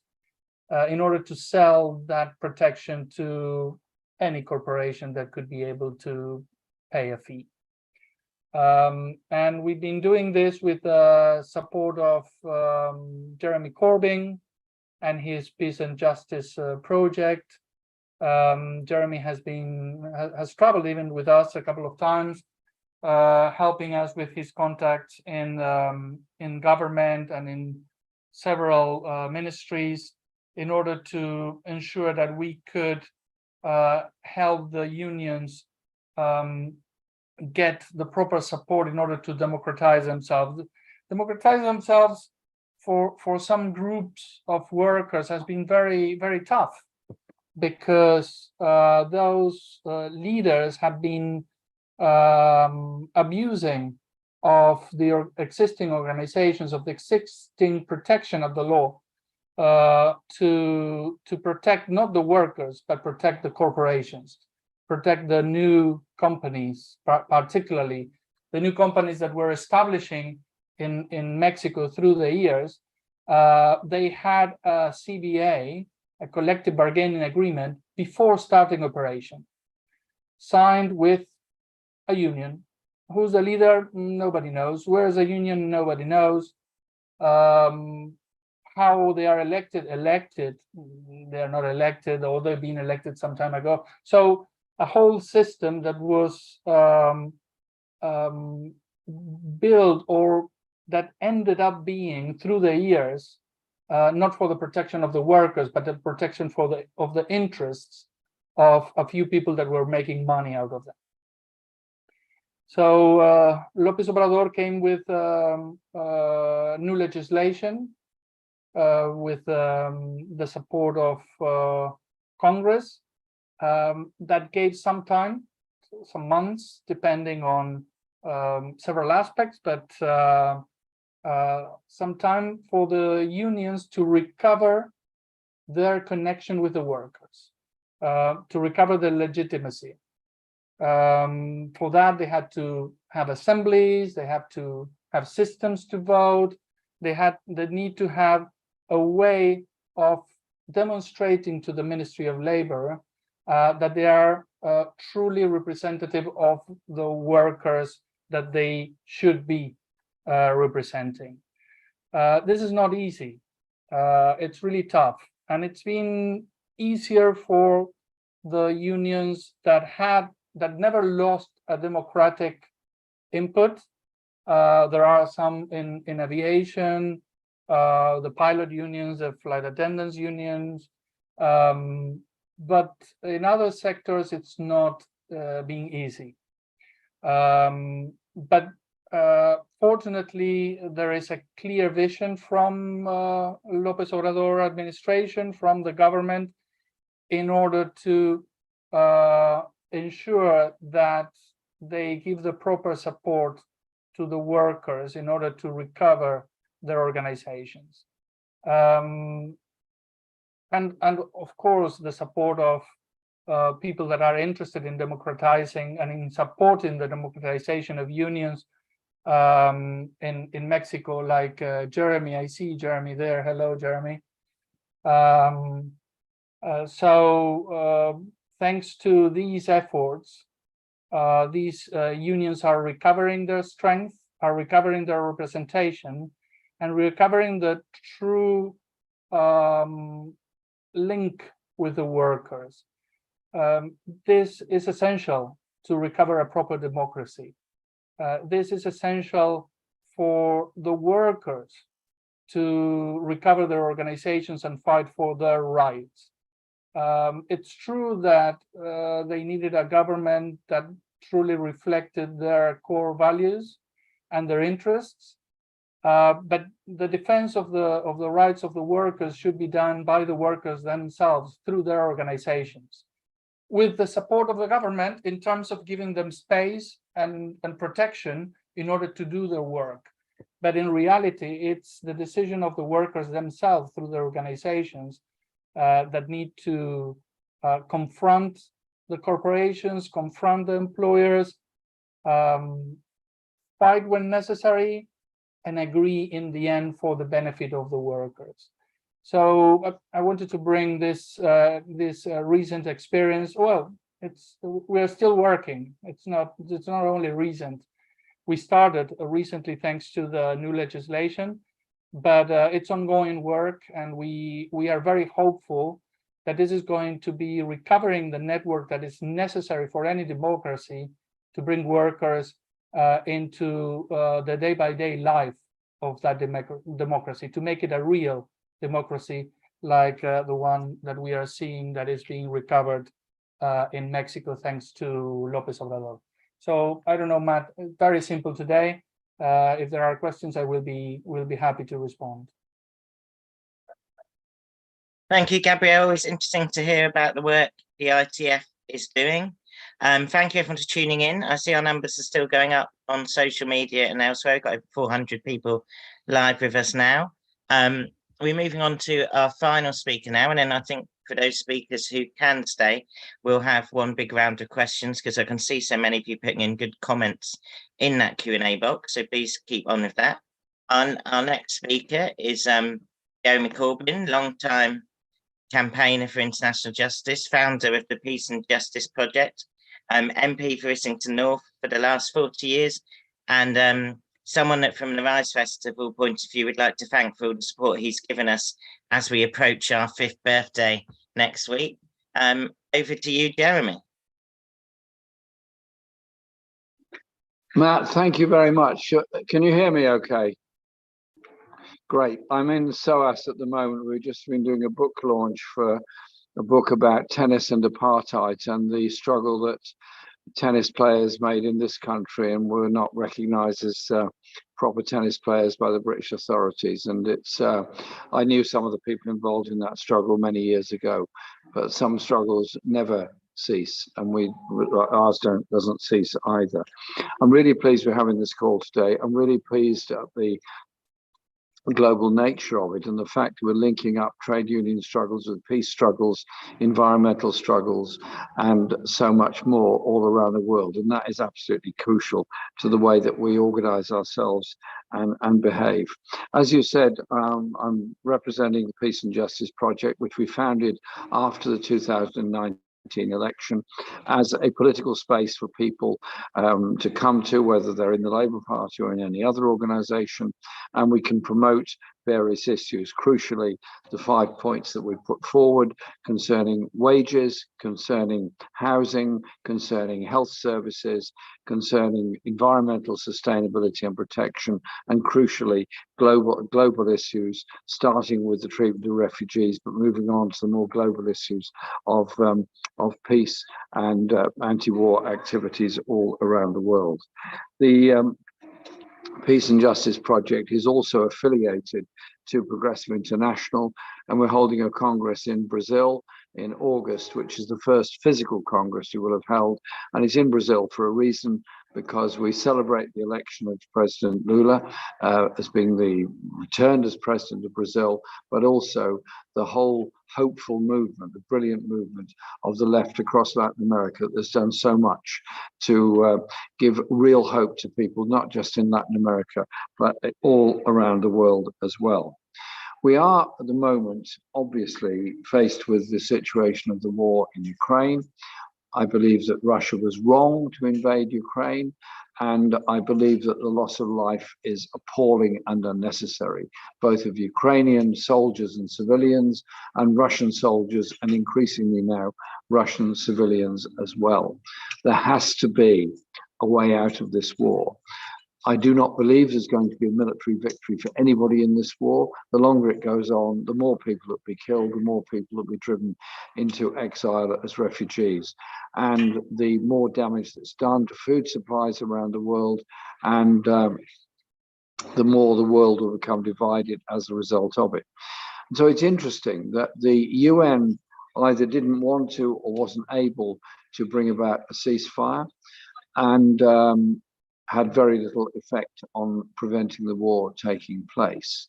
in order to sell that protection to any corporation that could be able to pay a fee. And we've been doing this with the support of Jeremy Corbyn and his Peace and Justice project. Jeremy has traveled even with us a couple of times, helping us with his contacts in government and in several ministries in order to ensure that we could help the unions get the proper support in order to democratize themselves. Democratize themselves for some groups of workers has been very, very tough, because those leaders have been abusing of the existing organizations, of the existing protection of the law to protect not the workers, but protect the corporations, protect the new companies, particularly the new companies that were establishing in Mexico through the years. They had a CBA, a collective bargaining agreement, before starting operation, signed with a union. Who's the leader? Nobody knows. Where is the union? Nobody knows. How they are elected? They are not elected, or they've been elected some time ago. So a whole system that was built, or that ended up being through the years, not for the protection of the workers, but the protection of the interests of a few people that were making money out of them. So López Obrador came with new legislation with the support of Congress that gave some time, some months, depending on several aspects, but some time for the unions to recover their connection with the workers, to recover their legitimacy. For that, they had to have assemblies, they have to have systems to vote, they need to have a way of demonstrating to the Ministry of Labor that they are truly representative of the workers that they should be representing. This is not easy. It's really tough, and it's been easier for the unions that never lost a democratic input. There are some in aviation, the pilot unions, the flight attendants unions, but in other sectors it's not being easy. But fortunately, there is a clear vision from López Obrador administration, from the government, in order to ensure that they give the proper support to the workers in order to recover their organizations. And of course, the support of people that are interested in democratizing and in supporting the democratization of unions in Mexico, like Jeremy. I see Jeremy there. Hello, Jeremy. Thanks to these efforts, these unions are recovering their strength, are recovering their representation, and recovering the true link with the workers. This is essential to recover a proper democracy. This is essential for the workers to recover their organizations and fight for their rights. It's true that they needed a government that truly reflected their core values and their interests, but the defense of the rights of the workers should be done by the workers themselves through their organizations, with the support of the government in terms of giving them space and protection in order to do their work. But in reality, it's the decision of the workers themselves through their organizations that need to confront the corporations, confront the employers, fight when necessary, and agree in the end for the benefit of the workers. So I wanted to bring this recent experience. Well, we're still working. It's not only recent. We started recently thanks to the new legislation, but it's ongoing work, and we are very hopeful that this is going to be recovering the network that is necessary for any democracy to bring workers into the day-by-day life of that democracy, to make it a real democracy like the one that we are seeing that is being recovered in Mexico thanks to López Obrador. So I don't know, Matt, very simple today. If there are questions, I will be happy to respond. Thank you, Gabriel. It's interesting to hear about the work the ITF is doing. Thank you everyone for tuning in. I see our numbers are still going up on social media and elsewhere. We've got over 400 people live with us now. We're moving on to our final speaker now, and then I think for those speakers who can stay, we'll have one big round of questions, because I can see so many of you putting in good comments in that Q&A box, so please keep on with that. Our next speaker is Jeremy Corbyn, long-time campaigner for international justice, founder of the Peace and Justice Project, MP for Islington North for the last 40 years, and someone that from the Rise Festival point of view would like to thank for all the support he's given us as we approach our 5th birthday next week. Over to you, Jeremy. Matt, thank you very much. Can you hear me okay? Great. I'm in SOAS at the moment. We've just been doing a book launch for a book about tennis and apartheid and the struggle that tennis players made in this country and were not recognized as proper tennis players by the British authorities. And it's I knew some of the people involved in that struggle many years ago, but some struggles never cease, and ours doesn't cease either. I'm really pleased we're having this call today. I'm really pleased at the global nature of it and the fact we're linking up trade union struggles with peace struggles, environmental struggles, and so much more all around the world. And that is absolutely crucial to the way that we organize ourselves and behave. As you said, I'm representing the Peace and Justice Project, which we founded after the 2019 election as a political space for people to come to, whether they're in the Labour Party or in any other organisation, and we can promote various issues. Crucially, the 5 points that we put forward concerning wages, concerning housing, concerning health services, concerning environmental sustainability and protection, and crucially, global issues, starting with the treatment of refugees, but moving on to the more global issues of peace and anti-war activities all around the world. The Peace and Justice Project is also affiliated to Progressive International, and we're holding a Congress in Brazil in August, which is the first physical Congress you will have held, and it's in Brazil for a reason, because we celebrate the election of President Lula as being returned as president of Brazil, but also the whole hopeful movement, the brilliant movement of the left across Latin America that's done so much to give real hope to people, not just in Latin America, but all around the world as well. We are at the moment, obviously, faced with the situation of the war in Ukraine. I believe that Russia was wrong to invade Ukraine, and I believe that the loss of life is appalling and unnecessary, both of Ukrainian soldiers and civilians, and Russian soldiers, and increasingly now Russian civilians as well. There has to be a way out of this war. I do not believe there's going to be a military victory for anybody in this war. The longer it goes on, the more people will be killed, the more people will be driven into exile as refugees, and the more damage that's done to food supplies around the world, and the more the world will become divided as a result of it. And so it's interesting that the UN either didn't want to or wasn't able to bring about a ceasefire, and had very little effect on preventing the war taking place.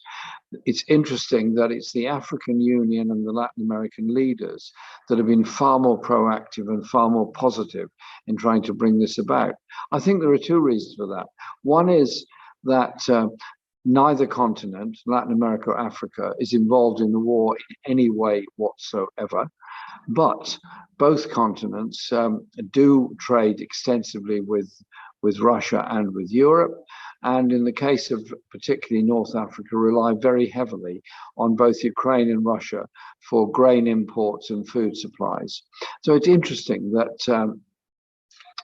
It's interesting that it's the African Union and the Latin American leaders that have been far more proactive and far more positive in trying to bring this about. I think there are two reasons for that. One is that neither continent, Latin America or Africa, is involved in the war in any way whatsoever. But both continents do trade extensively with Russia and with Europe, and in the case of particularly North Africa, rely very heavily on both Ukraine and Russia for grain imports and food supplies. So it's interesting that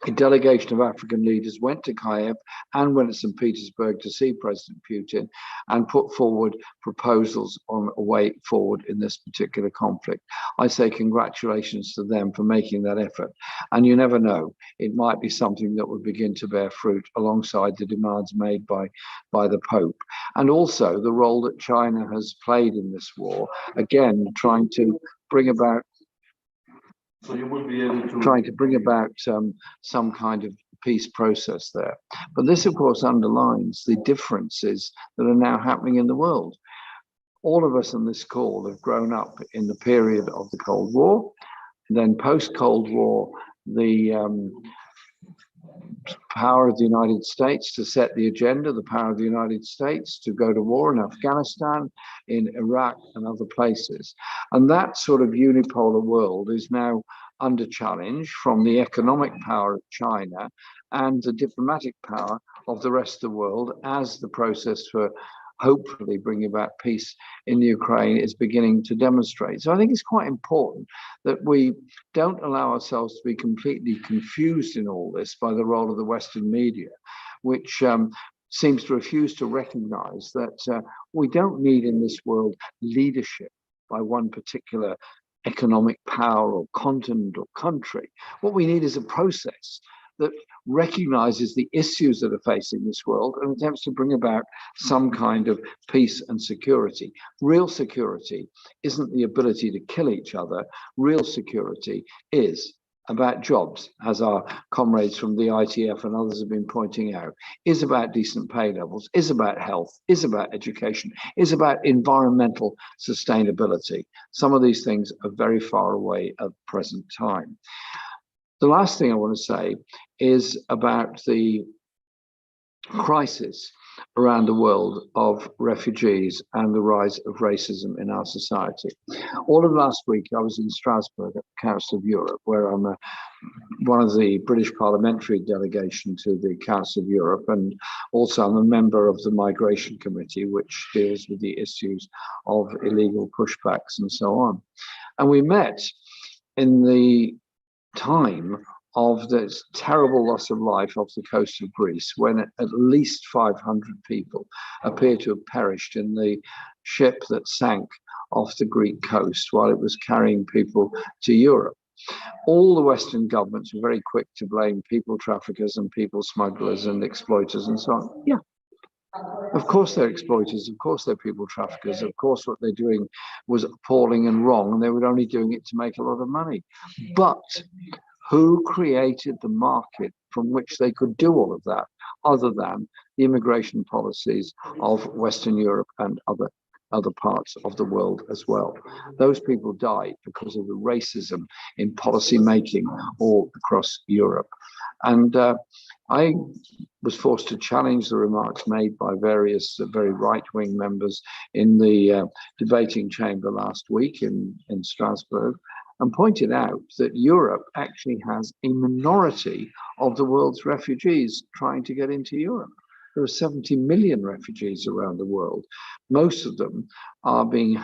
a delegation of African leaders went to Kiev and went to St. Petersburg to see President Putin and put forward proposals on a way forward in this particular conflict. I say congratulations to them for making that effort. And you never know, it might be something that will begin to bear fruit alongside the demands made by the Pope. And also the role that China has played in this war, again, trying to bring about some kind of peace process there. But this, of course, underlines the differences that are now happening in the world. All of us on this call have grown up in the period of the Cold War. Then post-Cold War, the power of the United States to set the agenda, the power of the United States to go to war in Afghanistan, in Iraq and other places. And that sort of unipolar world is now under challenge from the economic power of China and the diplomatic power of the rest of the world as the process for hopefully bringing about peace in Ukraine is beginning to demonstrate. So I think it's quite important that we don't allow ourselves to be completely confused in all this by the role of the Western media, which seems to refuse to recognize that we don't need in this world leadership by one particular economic power or continent or country. What we need is a process that recognizes the issues that are facing this world and attempts to bring about some kind of peace and security. Real security isn't the ability to kill each other. Real security is about jobs, as our comrades from the ITF and others have been pointing out, is about decent pay levels, is about health, is about education, is about environmental sustainability. Some of these things are very far away at the present time. The last thing I want to say is about the crisis around the world of refugees and the rise of racism in our society. All of last week, I was in Strasbourg at the Council of Europe, where I'm one of the British parliamentary delegation to the Council of Europe, and also I'm a member of the Migration Committee, which deals with the issues of illegal pushbacks and so on. And we met in the time of this terrible loss of life off the coast of Greece, when at least 500 people appear to have perished in the ship that sank off the Greek coast while it was carrying people to Europe. All the Western governments were very quick to blame people traffickers and people smugglers and exploiters and so on. Yeah, of course they're exploiters, of course they're people traffickers, of course what they're doing was appalling and wrong, and they were only doing it to make a lot of money. But who created the market from which they could do all of that, other than the immigration policies of Western Europe and other parts of the world as well? Those people died because of the racism in policy making all across Europe. And I was forced to challenge the remarks made by various very right-wing members in the debating chamber last week in Strasbourg, and pointed out that Europe actually has a minority of the world's refugees trying to get into Europe. There are 70 million refugees around the world. Most of them are being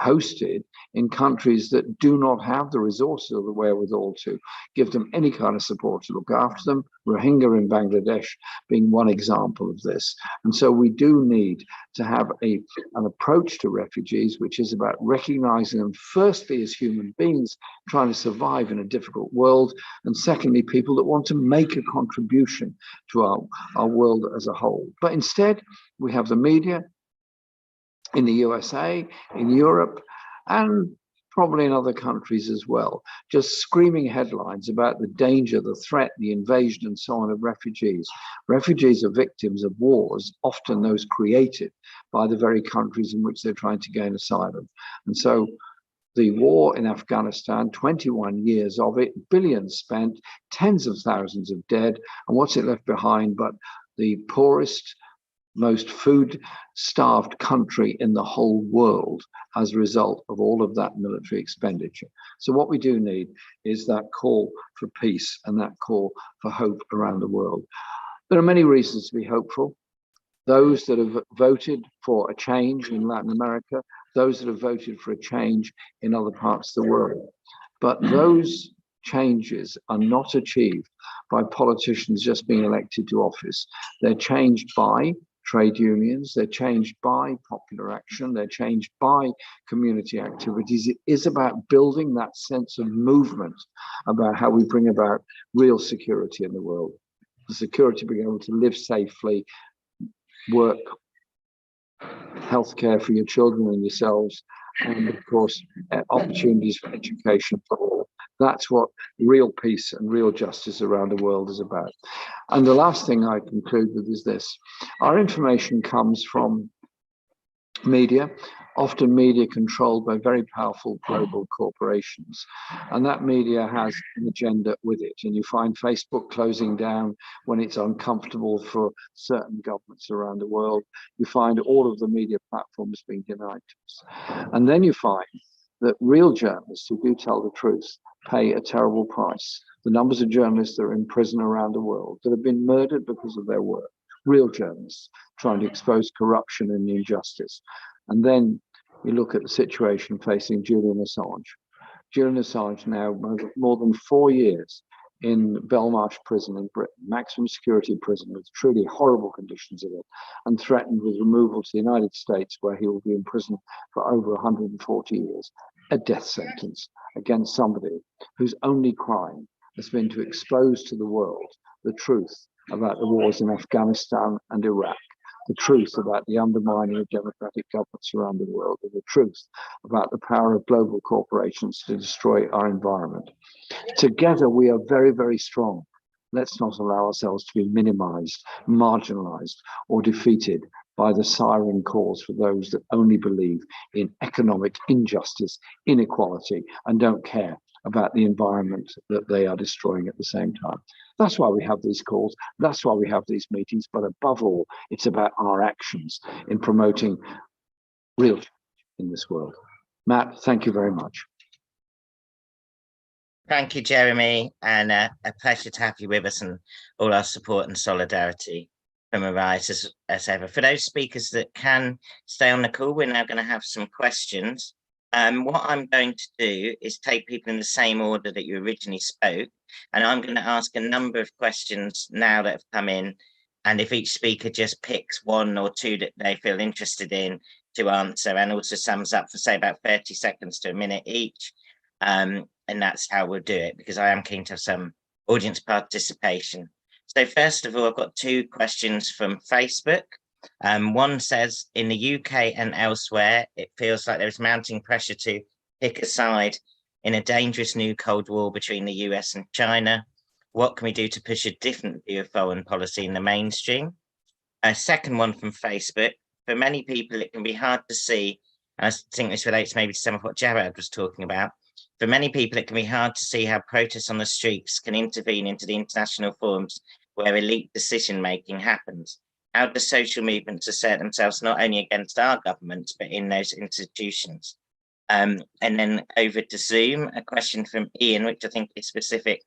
hosted in countries that do not have the resources or the wherewithal to give them any kind of support to look after them. Rohingya in Bangladesh being one example of this. And so we do need to have an approach to refugees, which is about recognizing them firstly as human beings trying to survive in a difficult world, and secondly, people that want to make a contribution to our world as a whole. But instead, we have the media in the USA, in Europe, and probably in other countries as well, just screaming headlines about the danger, the threat, the invasion and so on of refugees. Refugees are victims of wars, often those created by the very countries in which they're trying to gain asylum. And so the war in Afghanistan, 21 years of it, billions spent, tens of thousands of dead, and what's it left behind but the poorest, most food-starved country in the whole world as a result of all of that military expenditure. So what we do need is that call for peace and that call for hope around the world. There are many reasons to be hopeful. Those that have voted for a change in Latin America, those that have voted for a change in other parts of the world. But those changes are not achieved by politicians just being elected to office. They're changed by trade unions, they're changed by popular action, they're changed by community activities. It is about building that sense of movement about how we bring about real security in the world. The security of being able to live safely, work, healthcare for your children and yourselves, and of course, opportunities for education for all. That's what real peace and real justice around the world is about. And the last thing I conclude with is this. Our information comes from media, often media controlled by very powerful global corporations. And that media has an agenda with it. And you find Facebook closing down when it's uncomfortable for certain governments around the world. You find all of the media platforms being denied to us. And then you find that real journalists who do tell the truth pay a terrible price. The numbers of journalists that are in prison around the world that have been murdered because of their work, real journalists trying to expose corruption and injustice. And then you look at the situation facing Julian Assange. Julian Assange now more than 4 years in Belmarsh prison in Britain, maximum security prison with truly horrible conditions in it, and threatened with removal to the United States, where he will be in prison for over 140 years. A death sentence against somebody whose only crime has been to expose to the world the truth about the wars in Afghanistan and Iraq, the truth about the undermining of democratic governments around the world, and the truth about the power of global corporations to destroy our environment. Together, we are very, very strong. Let's not allow ourselves to be minimized, marginalized, or defeated by the siren calls for those that only believe in economic injustice, inequality, and don't care about the environment that they are destroying at the same time. That's why we have these calls. That's why we have these meetings. But above all, it's about our actions in promoting real change in this world. Matt, thank you very much. Thank you, Jeremy, and a pleasure to have you with us, and all our support and solidarity from Arise as ever. For those speakers that can stay on the call, we're now going to have some questions. What I'm going to do is take people in the same order that you originally spoke, and I'm going to ask a number of questions now that have come in, and if each speaker just picks one or two that they feel interested in to answer, and also sums up for, say, about 30 seconds to a minute each, and that's how we'll do it, because I am keen to have some audience participation. So first of all, I've got two questions from Facebook. One says, in the UK and elsewhere, it feels like there's mounting pressure to pick a side in a dangerous new Cold War between the US and China. What can we do to push a different view of foreign policy in the mainstream? A second one from Facebook. For many people, it can be hard to see, and I think this relates maybe to some of what Jawad was talking about. For many people, it can be hard to see how protests on the streets can intervene into the international forums where elite decision-making happens. How do social movements assert themselves not only against our governments, but in those institutions? And then over to Zoom, a question from Ian, which I think is specific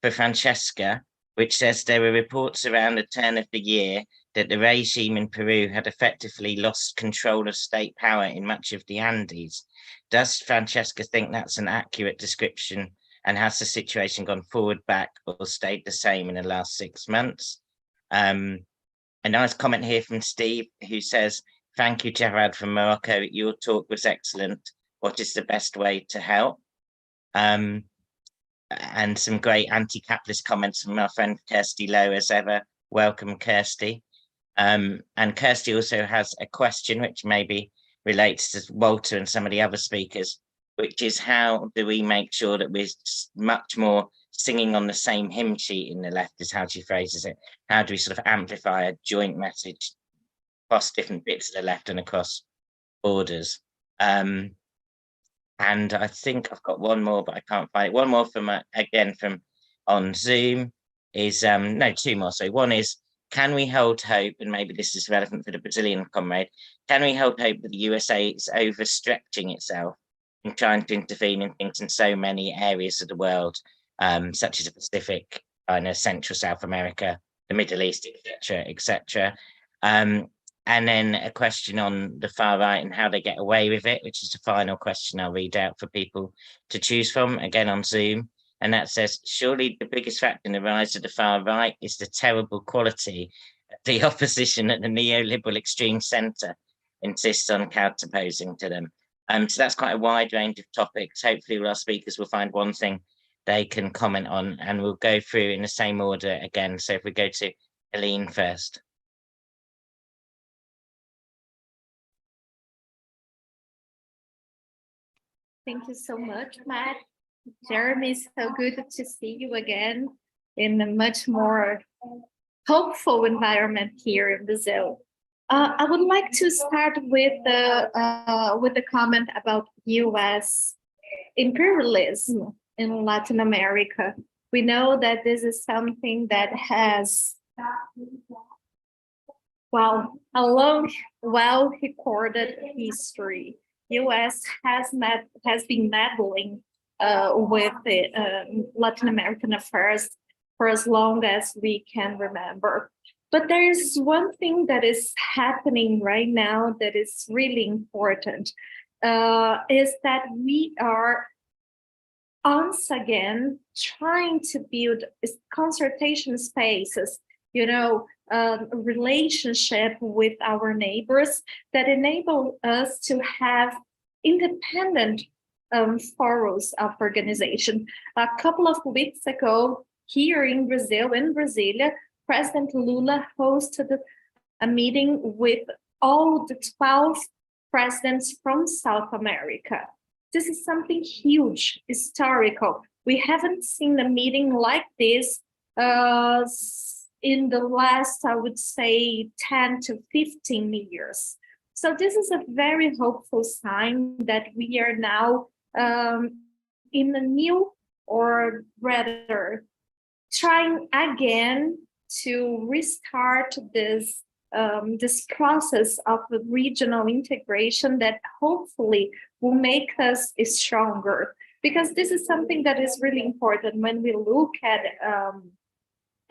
for Francesca, which says there were reports around the turn of the year that the regime in Peru had effectively lost control of state power in much of the Andes. Does Francesca think that's an accurate description? And has the situation gone forward, back, or stayed the same in the last 6 months? A nice comment here from Steve, who says, thank you, Jawad from Morocco. Your talk was excellent. What is the best way to help? And some great anti-capitalist comments from our friend Kirsty Lowe, as ever. Welcome, Kirsty. And Kirsty also has a question which maybe relates to Walter and some of the other speakers. which is how do we make sure that we're much more singing on the same hymn sheet in the left, is how she phrases it. How do we sort of amplify a joint message across different bits of the left and across borders? And I think I've got one more, but I can't find it. One more from, again, from on Zoom is, no, two more. So one is, can we hold hope, and maybe this is relevant for the Brazilian comrade, can we hold hope that the USA is overstretching itself and trying to intervene in things in so many areas of the world, such as the Pacific, Central South America, the Middle East, etc., etc. And then a question on the far right and how they get away with it, which is the final question I'll read out for people to choose from, again on Zoom. And that says, surely the biggest factor in the rise of the far right is the terrible quality of the opposition at the neoliberal extreme centre insists on counterposing to them. So that's quite a wide range of topics. Hopefully all our speakers will find one thing they can comment on, and we'll go through in the same order again. So if we go to Aline first. Thank you so much, Matt. Jeremy, so good to see you again in a much more hopeful environment here in Brazil. I would like to start with the comment about U.S. imperialism in Latin America. We know that this is something that has, well, a long, well-recorded history. U.S. has been meddling with the Latin American affairs for as long as we can remember. But there is one thing that is happening right now that is really important, is that we are once again trying to build consultation spaces, relationship with our neighbors that enable us to have independent forums of organization. A couple of weeks ago, here in Brazil, in Brasilia, President Lula hosted a meeting with all the 12 presidents from South America. This is something huge, historical. We haven't seen a meeting like this in the last, I would say, 10 to 15 years. So this is a very hopeful sign that we are now in a new, or rather trying again to restart this process of regional integration that hopefully will make us stronger, because this is something that is really important when we look at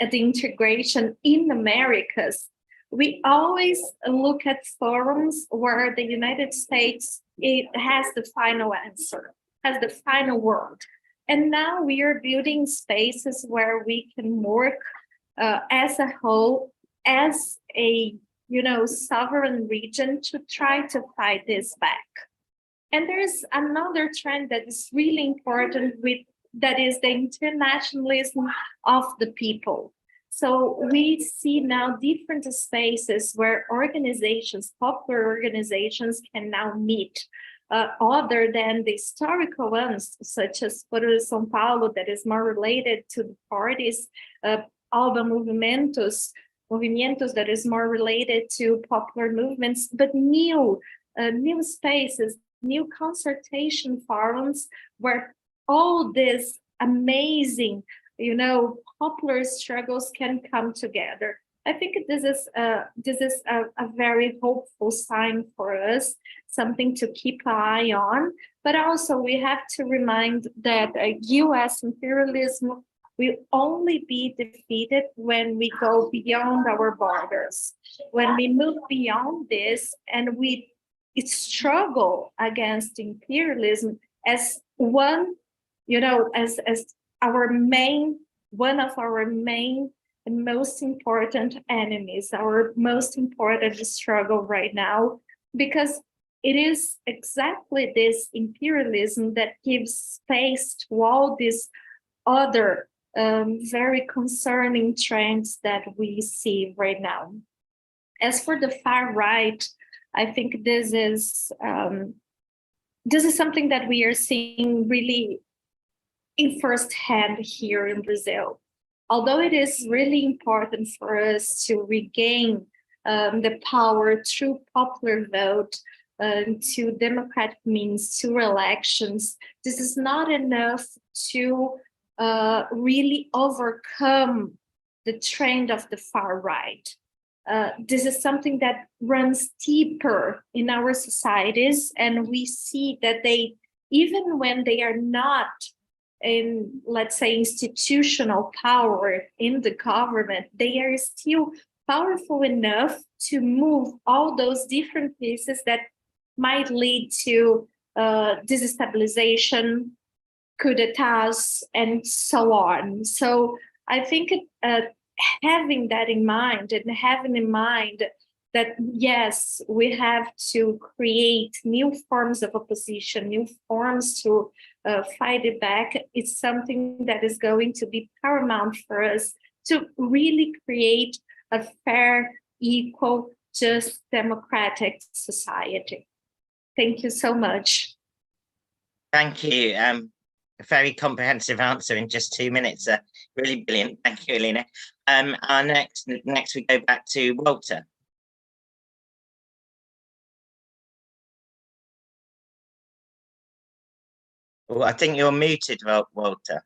the integration in Americas. We always look at forums where the United States, it has the final answer, has the final word. And now we are building spaces where we can work as a whole, as a sovereign region, to try to fight this back. And there's another trend that is really important, that is the internationalism of the people. So we see now different spaces where organizations, popular organizations, can now meet, other than the historical ones, such as Foro de São Paulo, that is more related to the parties, Alba Movimentos that is more related to popular movements, but new spaces, new consultation forums where all these amazing, popular struggles can come together. I think this is a very hopeful sign for us, something to keep an eye on. But also we have to remind that U.S. imperialism will only be defeated when we go beyond our borders, when we move beyond this and we struggle against imperialism as one, as one of our main and most important enemies, our most important struggle right now, because it is exactly this imperialism that gives space to all these other very concerning trends that we see right now. As for the far right, I think this is this is something that we are seeing really in firsthand here in Brazil. Although it is really important for us to regain the power through popular vote, to democratic means, to elections, this is not enough to really overcome the trend of the far right. This is something that runs deeper in our societies, and we see that they, even when they are not in, let's say, institutional power in the government, they are still powerful enough to move all those different pieces that might lead to destabilization, coup d'etats, and so on. So I think having that in mind, and having in mind that, yes, we have to create new forms of opposition, new forms to fight it back, it's something that is going to be paramount for us to really create a fair, equal, just, democratic society. Thank you so much. Thank you. A very comprehensive answer in just 2 minutes. Really brilliant. Thank you, Aline. Our next we go back to Walter. Oh, I think you're muted, Walter.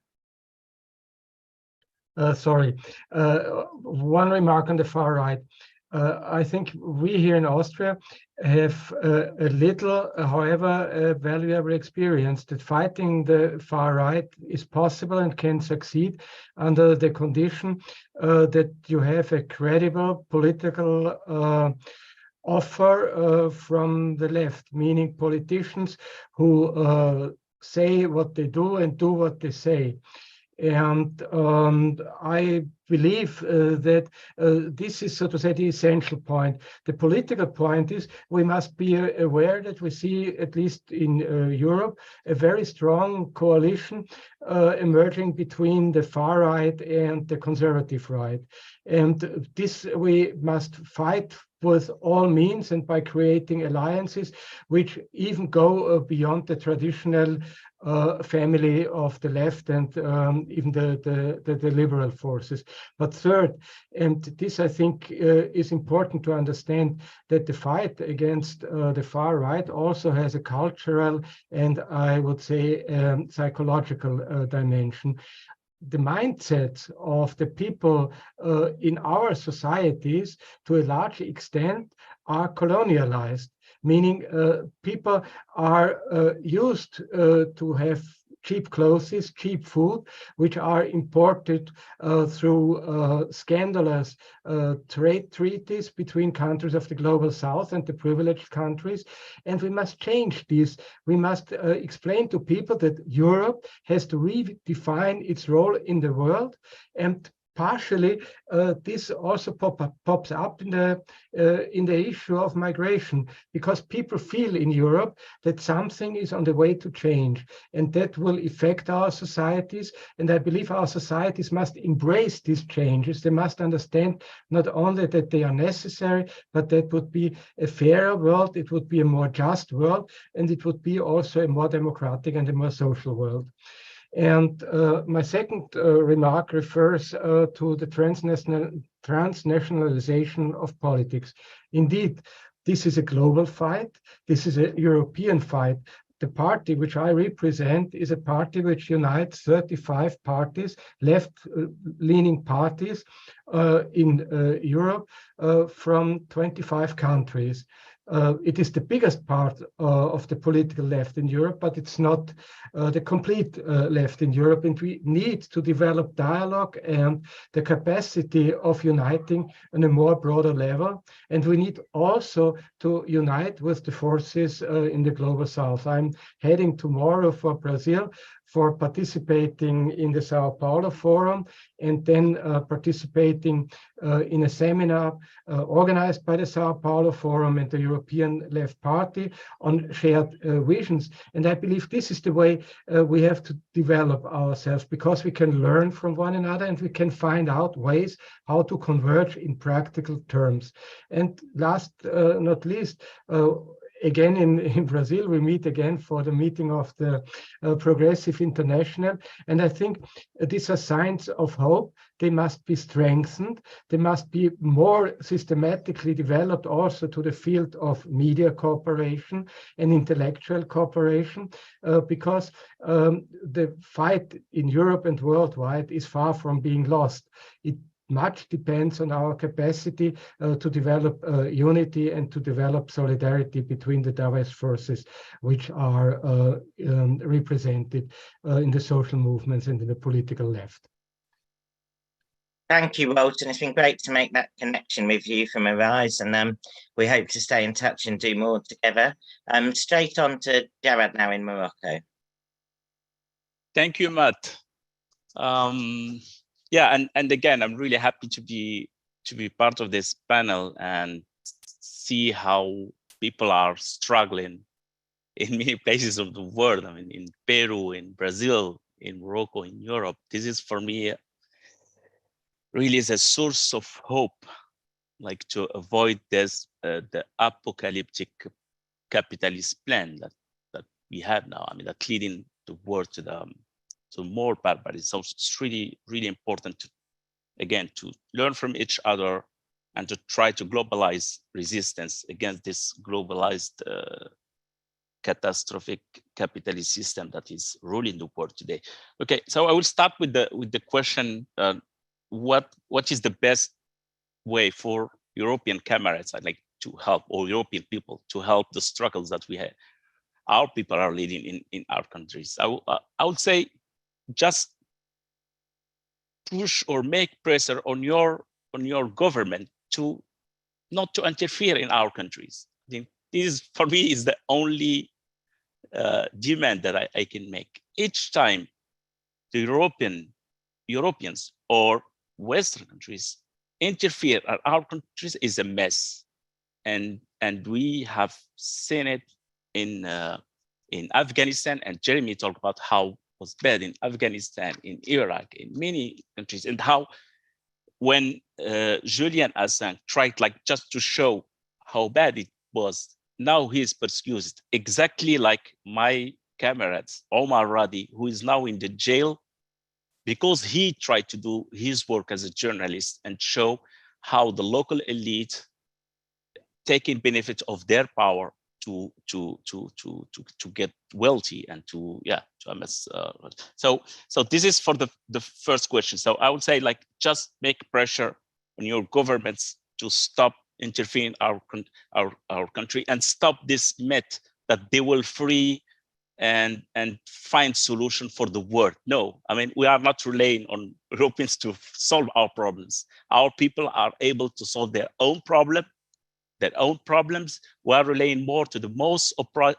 Sorry. One remark on the far right. I think we here in Austria have a little, however, valuable experience that fighting the far right is possible and can succeed under the condition that you have a credible political offer from the left, meaning politicians who say what they do and do what they say. And I believe that this is, so to say, the essential point. The political point is we must be aware that we see, at least in Europe, a very strong coalition emerging between the far right and the conservative right. And this we must fight with all means, and by creating alliances which even go beyond the traditional family of the left and even the liberal forces. But third, and this I think is important to understand, that the fight against the far right also has a cultural and, I would say, psychological dimension. The mindsets of the people in our societies, to a large extent, are colonialized, meaning people are used to have cheap clothes, cheap food, which are imported through scandalous trade treaties between countries of the global south and the privileged countries. And we must change this. We must explain to people that Europe has to redefine its role in the world, and partially, this also pops up in the issue of migration, because people feel in Europe that something is on the way to change, and that will affect our societies. And I believe our societies must embrace these changes. They must understand not only that they are necessary, but that would be a fairer world, it would be a more just world, and it would be also a more democratic and a more social world. And my second remark refers to the transnationalization of politics. Indeed, this is a global fight. This is a European fight. The party which I represent is a party which unites 35 parties, left-leaning parties in Europe from 25 countries. It is the biggest part of the political left in Europe, but it's not the complete left in Europe. And we need to develop dialogue and the capacity of uniting on a more broader level. And we need also to unite with the forces in the global south. I'm heading tomorrow for Brazil for participating in the Sao Paulo Forum, and then participating in a seminar organized by the Sao Paulo Forum and the European Left Party on shared visions. And I believe this is the way we have to develop ourselves, because we can learn from one another and we can find out ways how to converge in practical terms. And last not least, again in Brazil. We meet again for the meeting of the Progressive International. And I think these are signs of hope. They must be strengthened. They must be more systematically developed also to the field of media cooperation and intellectual cooperation, because the fight in Europe and worldwide is far from being lost. It much depends on our capacity to develop unity and to develop solidarity between the diverse forces which are represented in the social movements and in the political left. Thank you, Walton. It's been great to make that connection with you from Arise, and we hope to stay in touch and do more together. Straight on to Jawad now in Morocco. Thank you, Matt. Yeah, and again, I'm really happy to be part of this panel and see how people are struggling in many places of the world. I mean, in Peru, in Brazil, in Morocco, in Europe. This is for me really is a source of hope, like to avoid this the apocalyptic capitalist plan that we have now. I mean, that leading the world to more barbarism. So it's really important to, again, to learn from each other and to try to globalize resistance against this globalized catastrophic capitalist system that is ruling the world today. Okay, so I will start with the question: what is the best way for European comrades, I'd like to help, or European people to help the struggles that we have, our people are leading in our countries? I would say just push or make pressure on your government to not to interfere in our countries. I think this for me is the only demand that I can make. Each time the Europeans or Western countries interfere in our countries is a mess, and we have seen it in Afghanistan, and Jeremy talked about how was bad in Afghanistan, in Iraq, in many countries, and how when Julian Assange tried like just to show how bad it was, now he is persecuted, exactly like my comrades, Omar Radi, who is now in the jail because he tried to do his work as a journalist and show how the local elite taking benefit of their power to get wealthy and to amass. So this is for the first question. So I would say, like, just make pressure on your governments to stop interfering in our country and stop this myth that they will free and find solution for the world. No, I mean, we are not relying on Europeans to solve our problems. Our people are able to solve their own problems. We are relying more to the most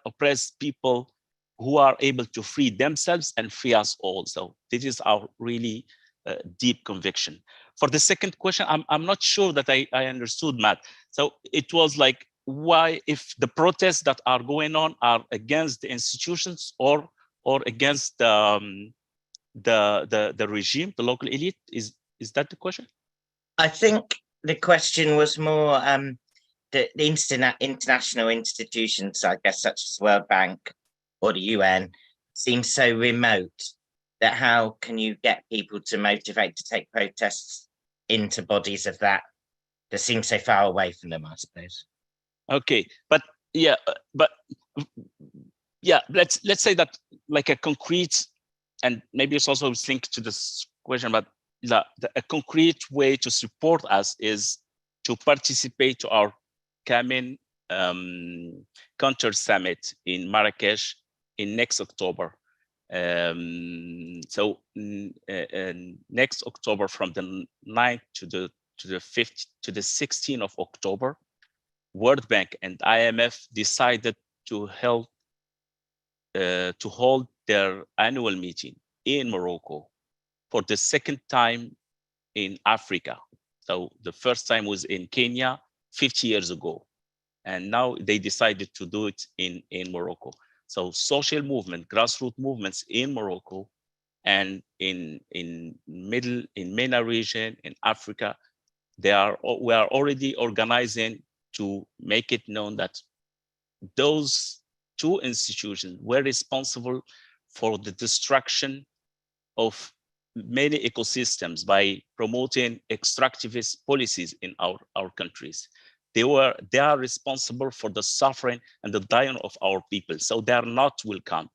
oppressed people who are able to free themselves and free us all. So this is our really deep conviction. For the second question, I'm not sure that I understood, Matt. So it was like, why, if the protests that are going on are against the institutions or against the regime, the local elite? Is that the question? I think the question was more the international institutions, I guess, such as the World Bank or the UN, seem so remote that how can you get people to motivate to take protests into bodies of that seem so far away from them, I suppose. Okay, but let's say that, like, a concrete, and maybe it's also linked to this question, but a concrete way to support us is to participate to our coming counter summit in Marrakesh in next October. So next October, from the 9th to the 5th to the 16th of October, World Bank and IMF decided to hold their annual meeting in Morocco for the second time in Africa. So the first time was in Kenya 50 years ago, and now they decided to do it in Morocco. So social movement, grassroots movements in Morocco and in MENA region, in Africa, we are already organizing to make it known that those two institutions were responsible for the destruction of many ecosystems by promoting extractivist policies in our countries. They are responsible for the suffering and the dying of our people. So they are not welcome.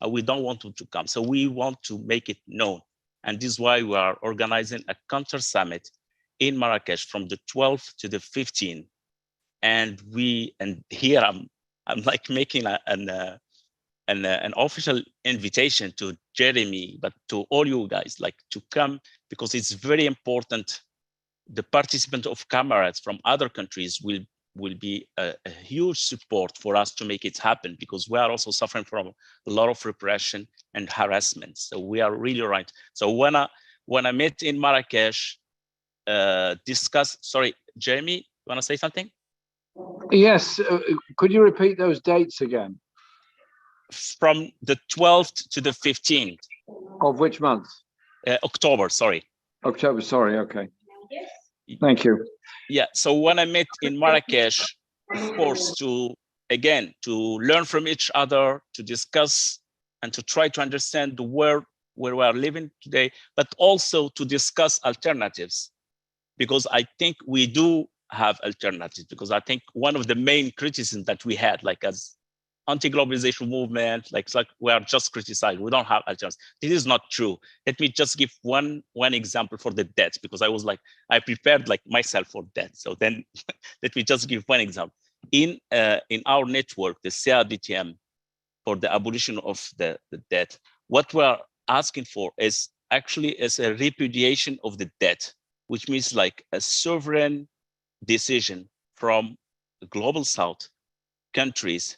We don't want them to come. So we want to make it known. And this is why we are organizing a counter summit in Marrakesh from the 12th to the 15th. And here I'm like making an official invitation to Jeremy, but to all you guys, like to come, because it's very important. The participant of comrades from other countries will be a huge support for us to make it happen, because we are also suffering from a lot of repression and harassment. So we are really right. So when I met in Marrakesh, sorry, Jeremy, you want to say something? Yes, could you repeat those dates again? From the 12th to the 15th. Of which month? October, sorry. October, sorry, okay. Thank you. Yeah, so when I met in Marrakesh, of course, to learn from each other, to discuss and to try to understand where we are living today, but also to discuss alternatives, because I think we do have alternatives, because I think one of the main criticisms that we had, like as anti-globalization movement, like we are just criticized, we don't have alternatives. This is not true. Let me just give one example for the debt, because I was like, I prepared like myself for debt. So then let me just give one example. In our network, the CADTM, for the abolition of the debt, what we are asking for is actually a repudiation of the debt, which means like a sovereign decision from the global South countries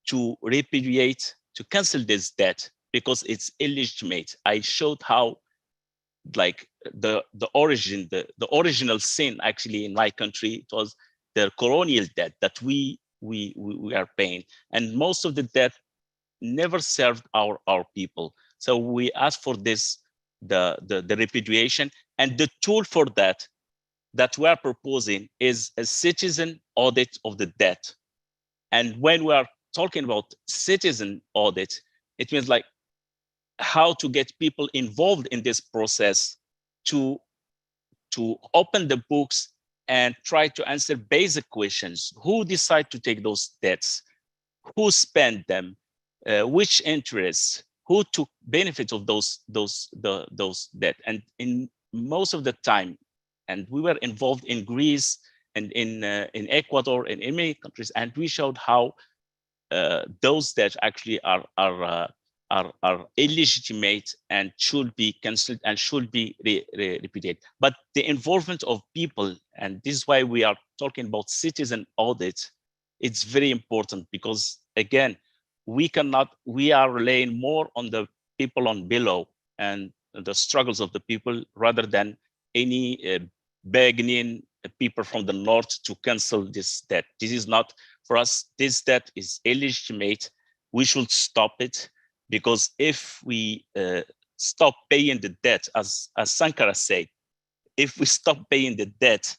to repudiate, to cancel this debt, because it's illegitimate. I showed how, like the original sin actually in my country, it was the colonial debt that we are paying, and most of the debt never served our people. So we asked for this, the repudiation, and the tool for that we are proposing is a citizen audit of the debt. And when we are talking about citizen audit, it means like how to get people involved in this process to open the books and try to answer basic questions. Who decide to take those debts? Who spent them? Which interests? Who took benefit of those debt? And in most of the time, and we were involved in Greece and in Ecuador and in many countries, and we showed how those debts actually are illegitimate and should be cancelled and should be repudiated. But the involvement of people, and this is why we are talking about citizen audit, it's very important, because again, we are relying more on the people on below and the struggles of the people, rather than any begging people from the north to cancel this debt. This is not, for us, this debt is illegitimate. We should stop it, because if we stop paying the debt, as Sankara said, if we stop paying the debt,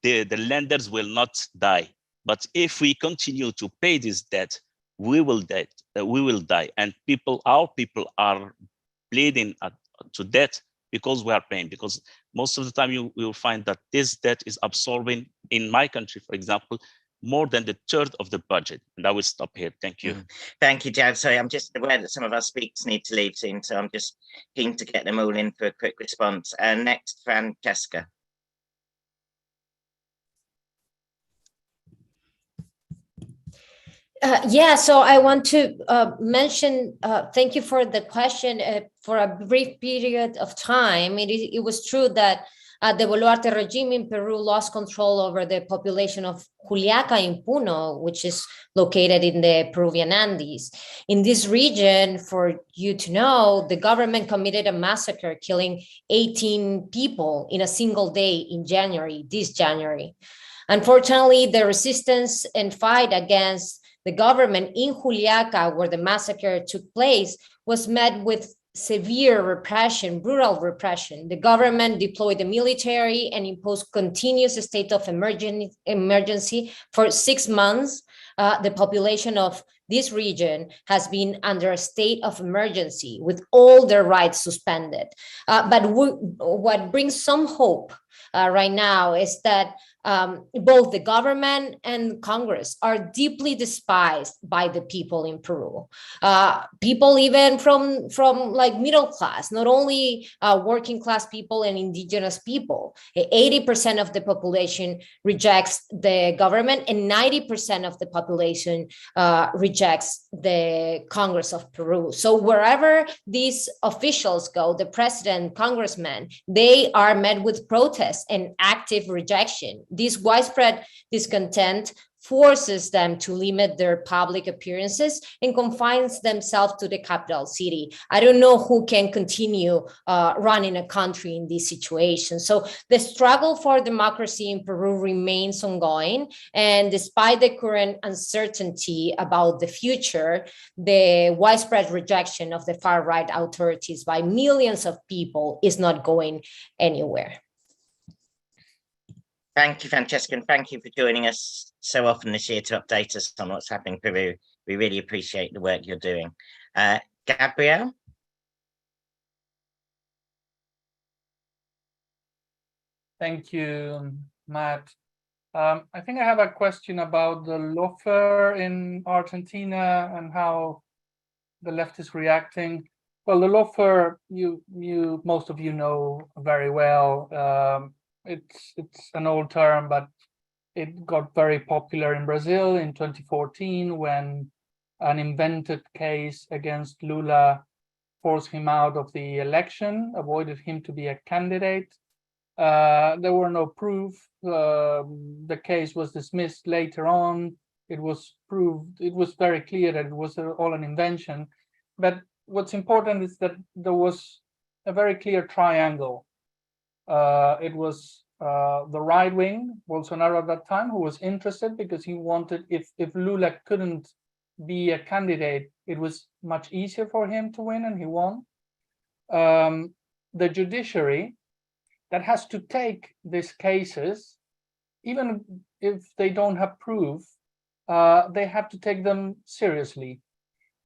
the lenders will not die. But if we continue to pay this debt, we will die. And our people are bleeding to death because we are paying. Because most of the time you will find that this debt is absorbing, in my country, for example, more than the third of the budget. And I will stop here. Thank you. Thank you, Jawad. Sorry, I'm just aware that some of our speakers need to leave soon, so I'm just keen to get them all in for a quick response. Next, Francesca. Yeah, so I want to mention, thank you for the question. For a brief period of time, it was true that the Boluarte regime in Peru lost control over the population of Juliaca in Puno, which is located in the Peruvian Andes. In this region, for you to know, the government committed a massacre, killing 18 people in a single day in this January. Unfortunately, the resistance and fight against the government in Juliaca, where the massacre took place, was met with severe repression, brutal repression. The government deployed the military and imposed continuous state of emergency for 6 months, the population of this region has been under a state of emergency with all their rights suspended. But what brings some hope right now is that both the government and Congress are deeply despised by the people in Peru. People even from like middle class, not only working class people and indigenous people. 80% of the population rejects the government and 90% of the population rejects the Congress of Peru. So wherever these officials go, the president, congressmen, they are met with protests and active rejection. This widespread discontent forces them to limit their public appearances and confines themselves to the capital city. I don't know who can continue running a country in this situation. So the struggle for democracy in Peru remains ongoing. And despite the current uncertainty about the future, the widespread rejection of the far-right authorities by millions of people is not going anywhere. Thank you, Francesca, and thank you for joining us so often this year to update us on what's happening in Peru. We really appreciate the work you're doing. Gabriel? Thank you, Matt. I think I have a question about the lawfare in Argentina and how the left is reacting. Well, the lawfare, most of you know very well. It's an old term, but it got very popular in Brazil in 2014 when an invented case against Lula forced him out of the election, avoided him to be a candidate. There were no proof. The case was dismissed later on. It was proved, it was very clear that it was all an invention. But what's important is that there was a very clear triangle. It was the right wing, Bolsonaro at that time, who was interested because he wanted, if Lula couldn't be a candidate, it was much easier for him to win, and he won. The judiciary that has to take these cases, even if they don't have proof, they have to take them seriously.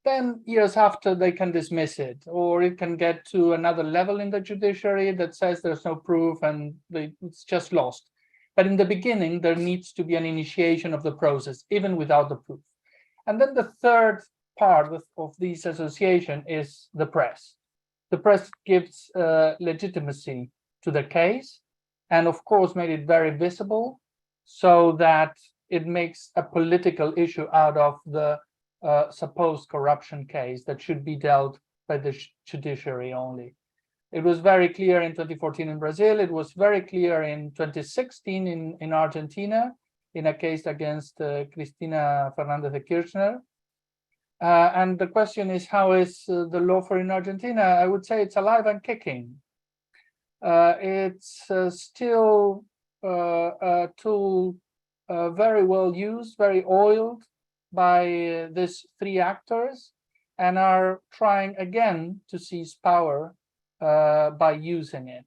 Then years after, they can dismiss it, or it can get to another level in the judiciary that says there's no proof and it's just lost. But in the beginning, there needs to be an initiation of the process, even without the proof. And then the third part of this association is the press. The press gives legitimacy to the case, and of course made it very visible, so that it makes a political issue out of the supposed corruption case that should be dealt by the judiciary only. It was very clear in 2014 in Brazil. It was very clear in 2016 in Argentina, in a case against Cristina Fernández de Kirchner. And the question is, how is the lawfare in Argentina? I would say it's alive and kicking. It's still a tool very well used, very oiled by these three actors, and are trying again to seize power by using it.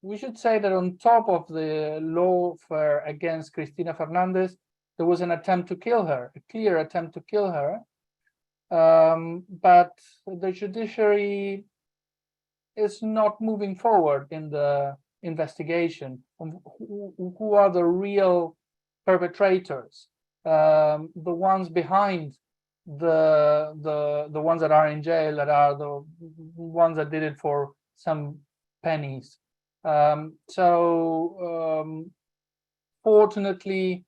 We should say that on top of the lawfare against Cristina Fernández, there was an attempt to kill her, a clear attempt to kill her. But the judiciary is not moving forward in the investigation of who are the real perpetrators, the ones behind the ones that are in jail, that are the ones that did it for some pennies. Fortunately,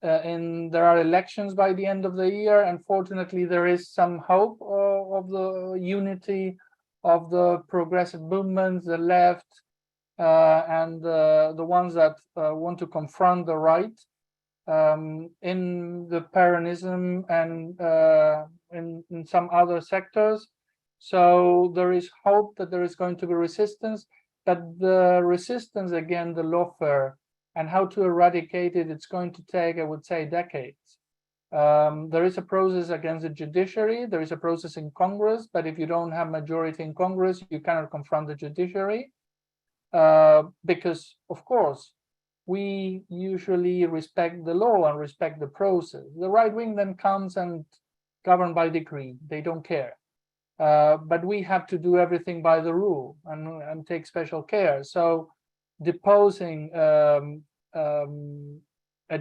there are elections by the end of the year, and fortunately there is some hope of the unity of the progressive movements, the left, and the ones that want to confront the right in the Peronism and in some other sectors. So there is hope that there is going to be resistance, but the resistance, again, the lawfare, and how to eradicate it, it's going to take, I would say, decades. There is a process against the judiciary, there is a process in Congress, but if you don't have majority in Congress, you cannot confront the judiciary. Because, of course, we usually respect the law and respect the process. The right wing then comes and govern by decree. They don't care. But we have to do everything by the rule and take special care. So deposing a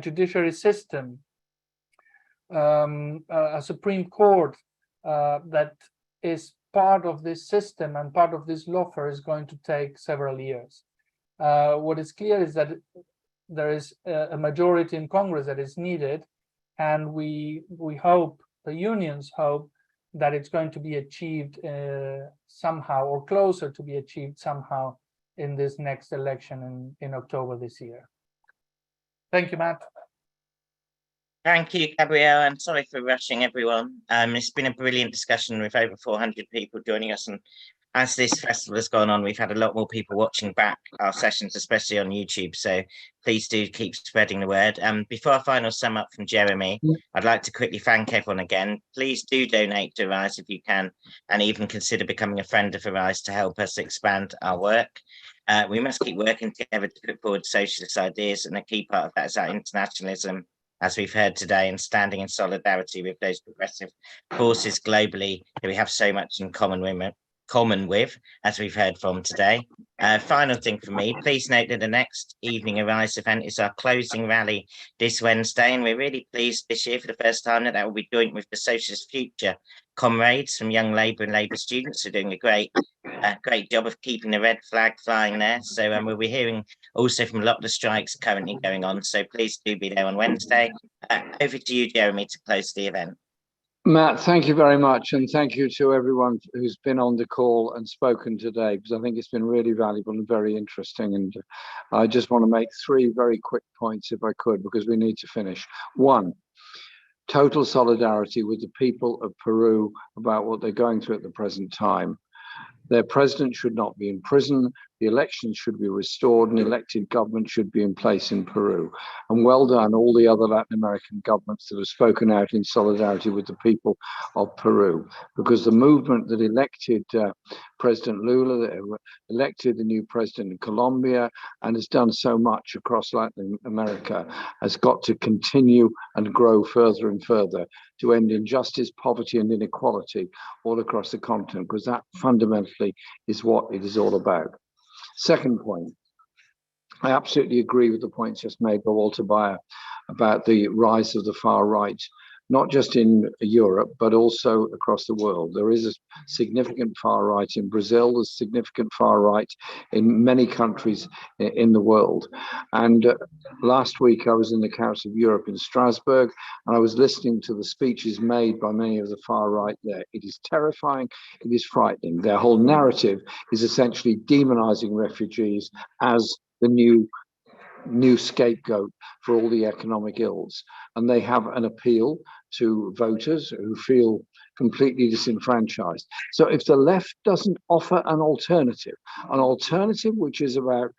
judiciary system, a Supreme Court that is part of this system and part of this lawfare is going to take several years. What is clear is that there is a majority in Congress that is needed, and we hope, the unions hope, that it's going to be achieved somehow, or closer to be achieved somehow, in this next election in October this year. Thank you, Matt. Thank you, Gabriel. I'm sorry for rushing everyone. It's been a brilliant discussion with over 400 people joining us. And as this festival has gone on, we've had a lot more people watching back our sessions, especially on YouTube. So please do keep spreading the word. Before our final sum up from Jeremy, I'd like to quickly thank everyone again. Please do donate to Arise if you can, and even consider becoming a friend of Arise to help us expand our work. We must keep working together to put forward socialist ideas, and a key part of that is our internationalism, as we've heard today, and standing in solidarity with those progressive forces globally that we have so much in common with, as we've heard from today. Final thing for me, please note that the next evening Arise event is our closing rally this Wednesday, and we're really pleased this year for the first time that will be joint with the Socialist Future comrades from Young Labour and Labour students who are doing a great job of keeping the red flag flying there. So we'll be hearing also from a lot of the strikes currently going on. So please do be there on Wednesday. Over to you, Jeremy, to close the event. Matt, thank you very much. And thank you to everyone who's been on the call and spoken today, because I think it's been really valuable and very interesting. And I just want to make 3 very quick points, if I could, because we need to finish. 1, total solidarity with the people of Peru about what they're going through at the present time. Their president should not be in prison. The elections should be restored, and elected government should be in place in Peru. And well done, all the other Latin American governments that have spoken out in solidarity with the people of Peru, because the movement that elected President Lula, that elected the new president in Colombia, and has done so much across Latin America, has got to continue and grow further and further to end injustice, poverty, and inequality all across the continent, because that fundamentally is what it is all about. Second point, I absolutely agree with the points just made by Walter Baier about the rise of the far right, not just in Europe, but also across the world. There is a significant far right in Brazil, there's significant far right in many countries in the world. And last week I was in the Council of Europe in Strasbourg, and I was listening to the speeches made by many of the far right there. It is terrifying, it is frightening. Their whole narrative is essentially demonizing refugees as the new scapegoat for all the economic ills. And they have an appeal to voters who feel completely disenfranchised. So if the left doesn't offer an alternative which is about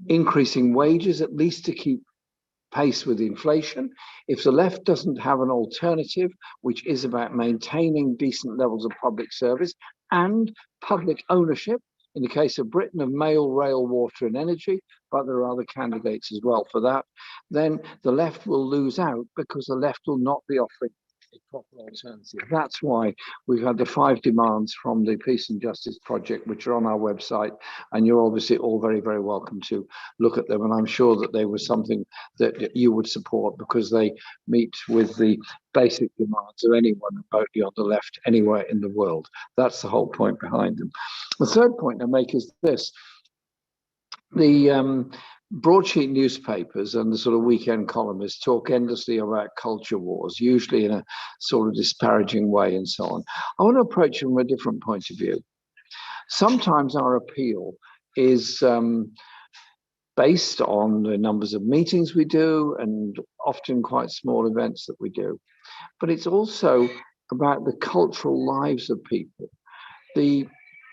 increasing wages, at least to keep pace with inflation, if the left doesn't have an alternative which is about maintaining decent levels of public service and public ownership, in the case of Britain, of mail, rail, water and energy, but there are other candidates as well for that, then the left will lose out, because the left will not be offering a proper alternative. That's why we've had the 5 demands from the Peace and Justice Project, which are on our website, and you're obviously all very, very welcome to look at them. And I'm sure that they were something that you would support, because they meet with the basic demands of anyone remotely on the left anywhere in the world. That's the whole point behind them. The third point I make is this. The broadsheet newspapers and the sort of weekend columnists talk endlessly about culture wars, usually in a sort of disparaging way and so on. I want to approach it from a different point of view. Sometimes our appeal is based on the numbers of meetings we do, and often quite small events that we do. But it's also about the cultural lives of people. The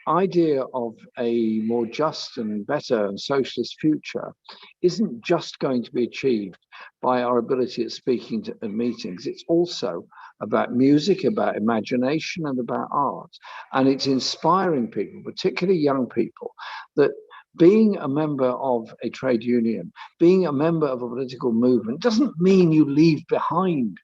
idea of a more just and better and socialist future isn't just going to be achieved by our ability at speaking at meetings. It's also about music, about imagination, and about art. And it's inspiring people, particularly young people, that Being a member of a trade union, being a member of a political movement doesn't mean you leave behind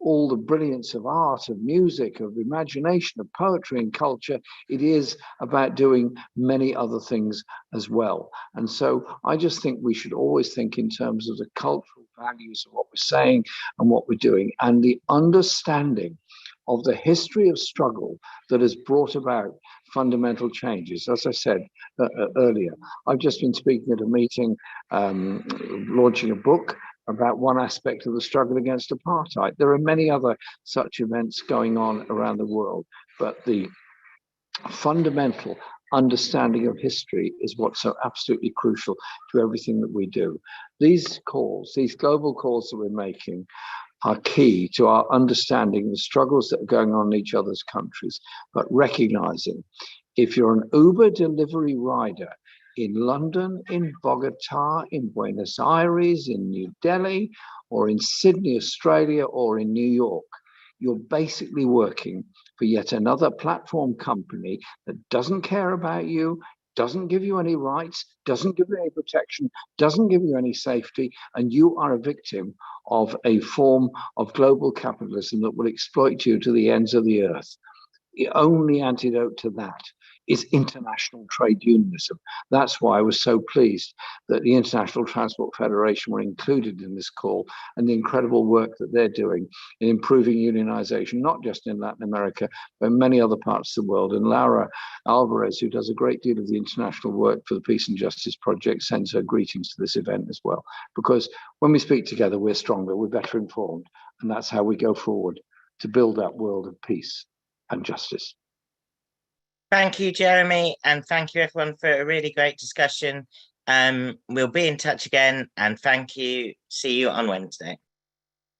all the brilliance of art, of music, of imagination, of poetry and culture. It is about doing many other things as well. And so I just think we should always think in terms of the cultural values of what we're saying and what we're doing, and the understanding of the history of struggle that has brought about fundamental changes. As I said earlier, I've just been speaking at a meeting, launching a book about one aspect of the struggle against apartheid. There are many other such events going on around the world, but the fundamental understanding of history is what's so absolutely crucial to everything that we do. These calls, these global calls that we're making, are key to our understanding the struggles that are going on in each other's countries, but recognizing if you're an Uber delivery rider in London, in Bogota, in Buenos Aires, in New Delhi, or in Sydney, Australia, or in New York, you're basically working for yet another platform company that doesn't care about you, doesn't give you any rights, doesn't give you any protection, doesn't give you any safety, and you are a victim of a form of global capitalism that will exploit you to the ends of the earth. The only antidote to that is international trade unionism. That's why I was so pleased that the International Transport Federation were included in this call, and the incredible work that they're doing in improving unionization, not just in Latin America, but in many other parts of the world. And Laura Alvarez, who does a great deal of the international work for the Peace and Justice Project, sends her greetings to this event as well. Because when we speak together, we're stronger, we're better informed, and that's how we go forward to build that world of peace and justice. Thank you, Jeremy, and thank you everyone for a really great discussion. We'll be in touch again, and thank you. See you on Wednesday.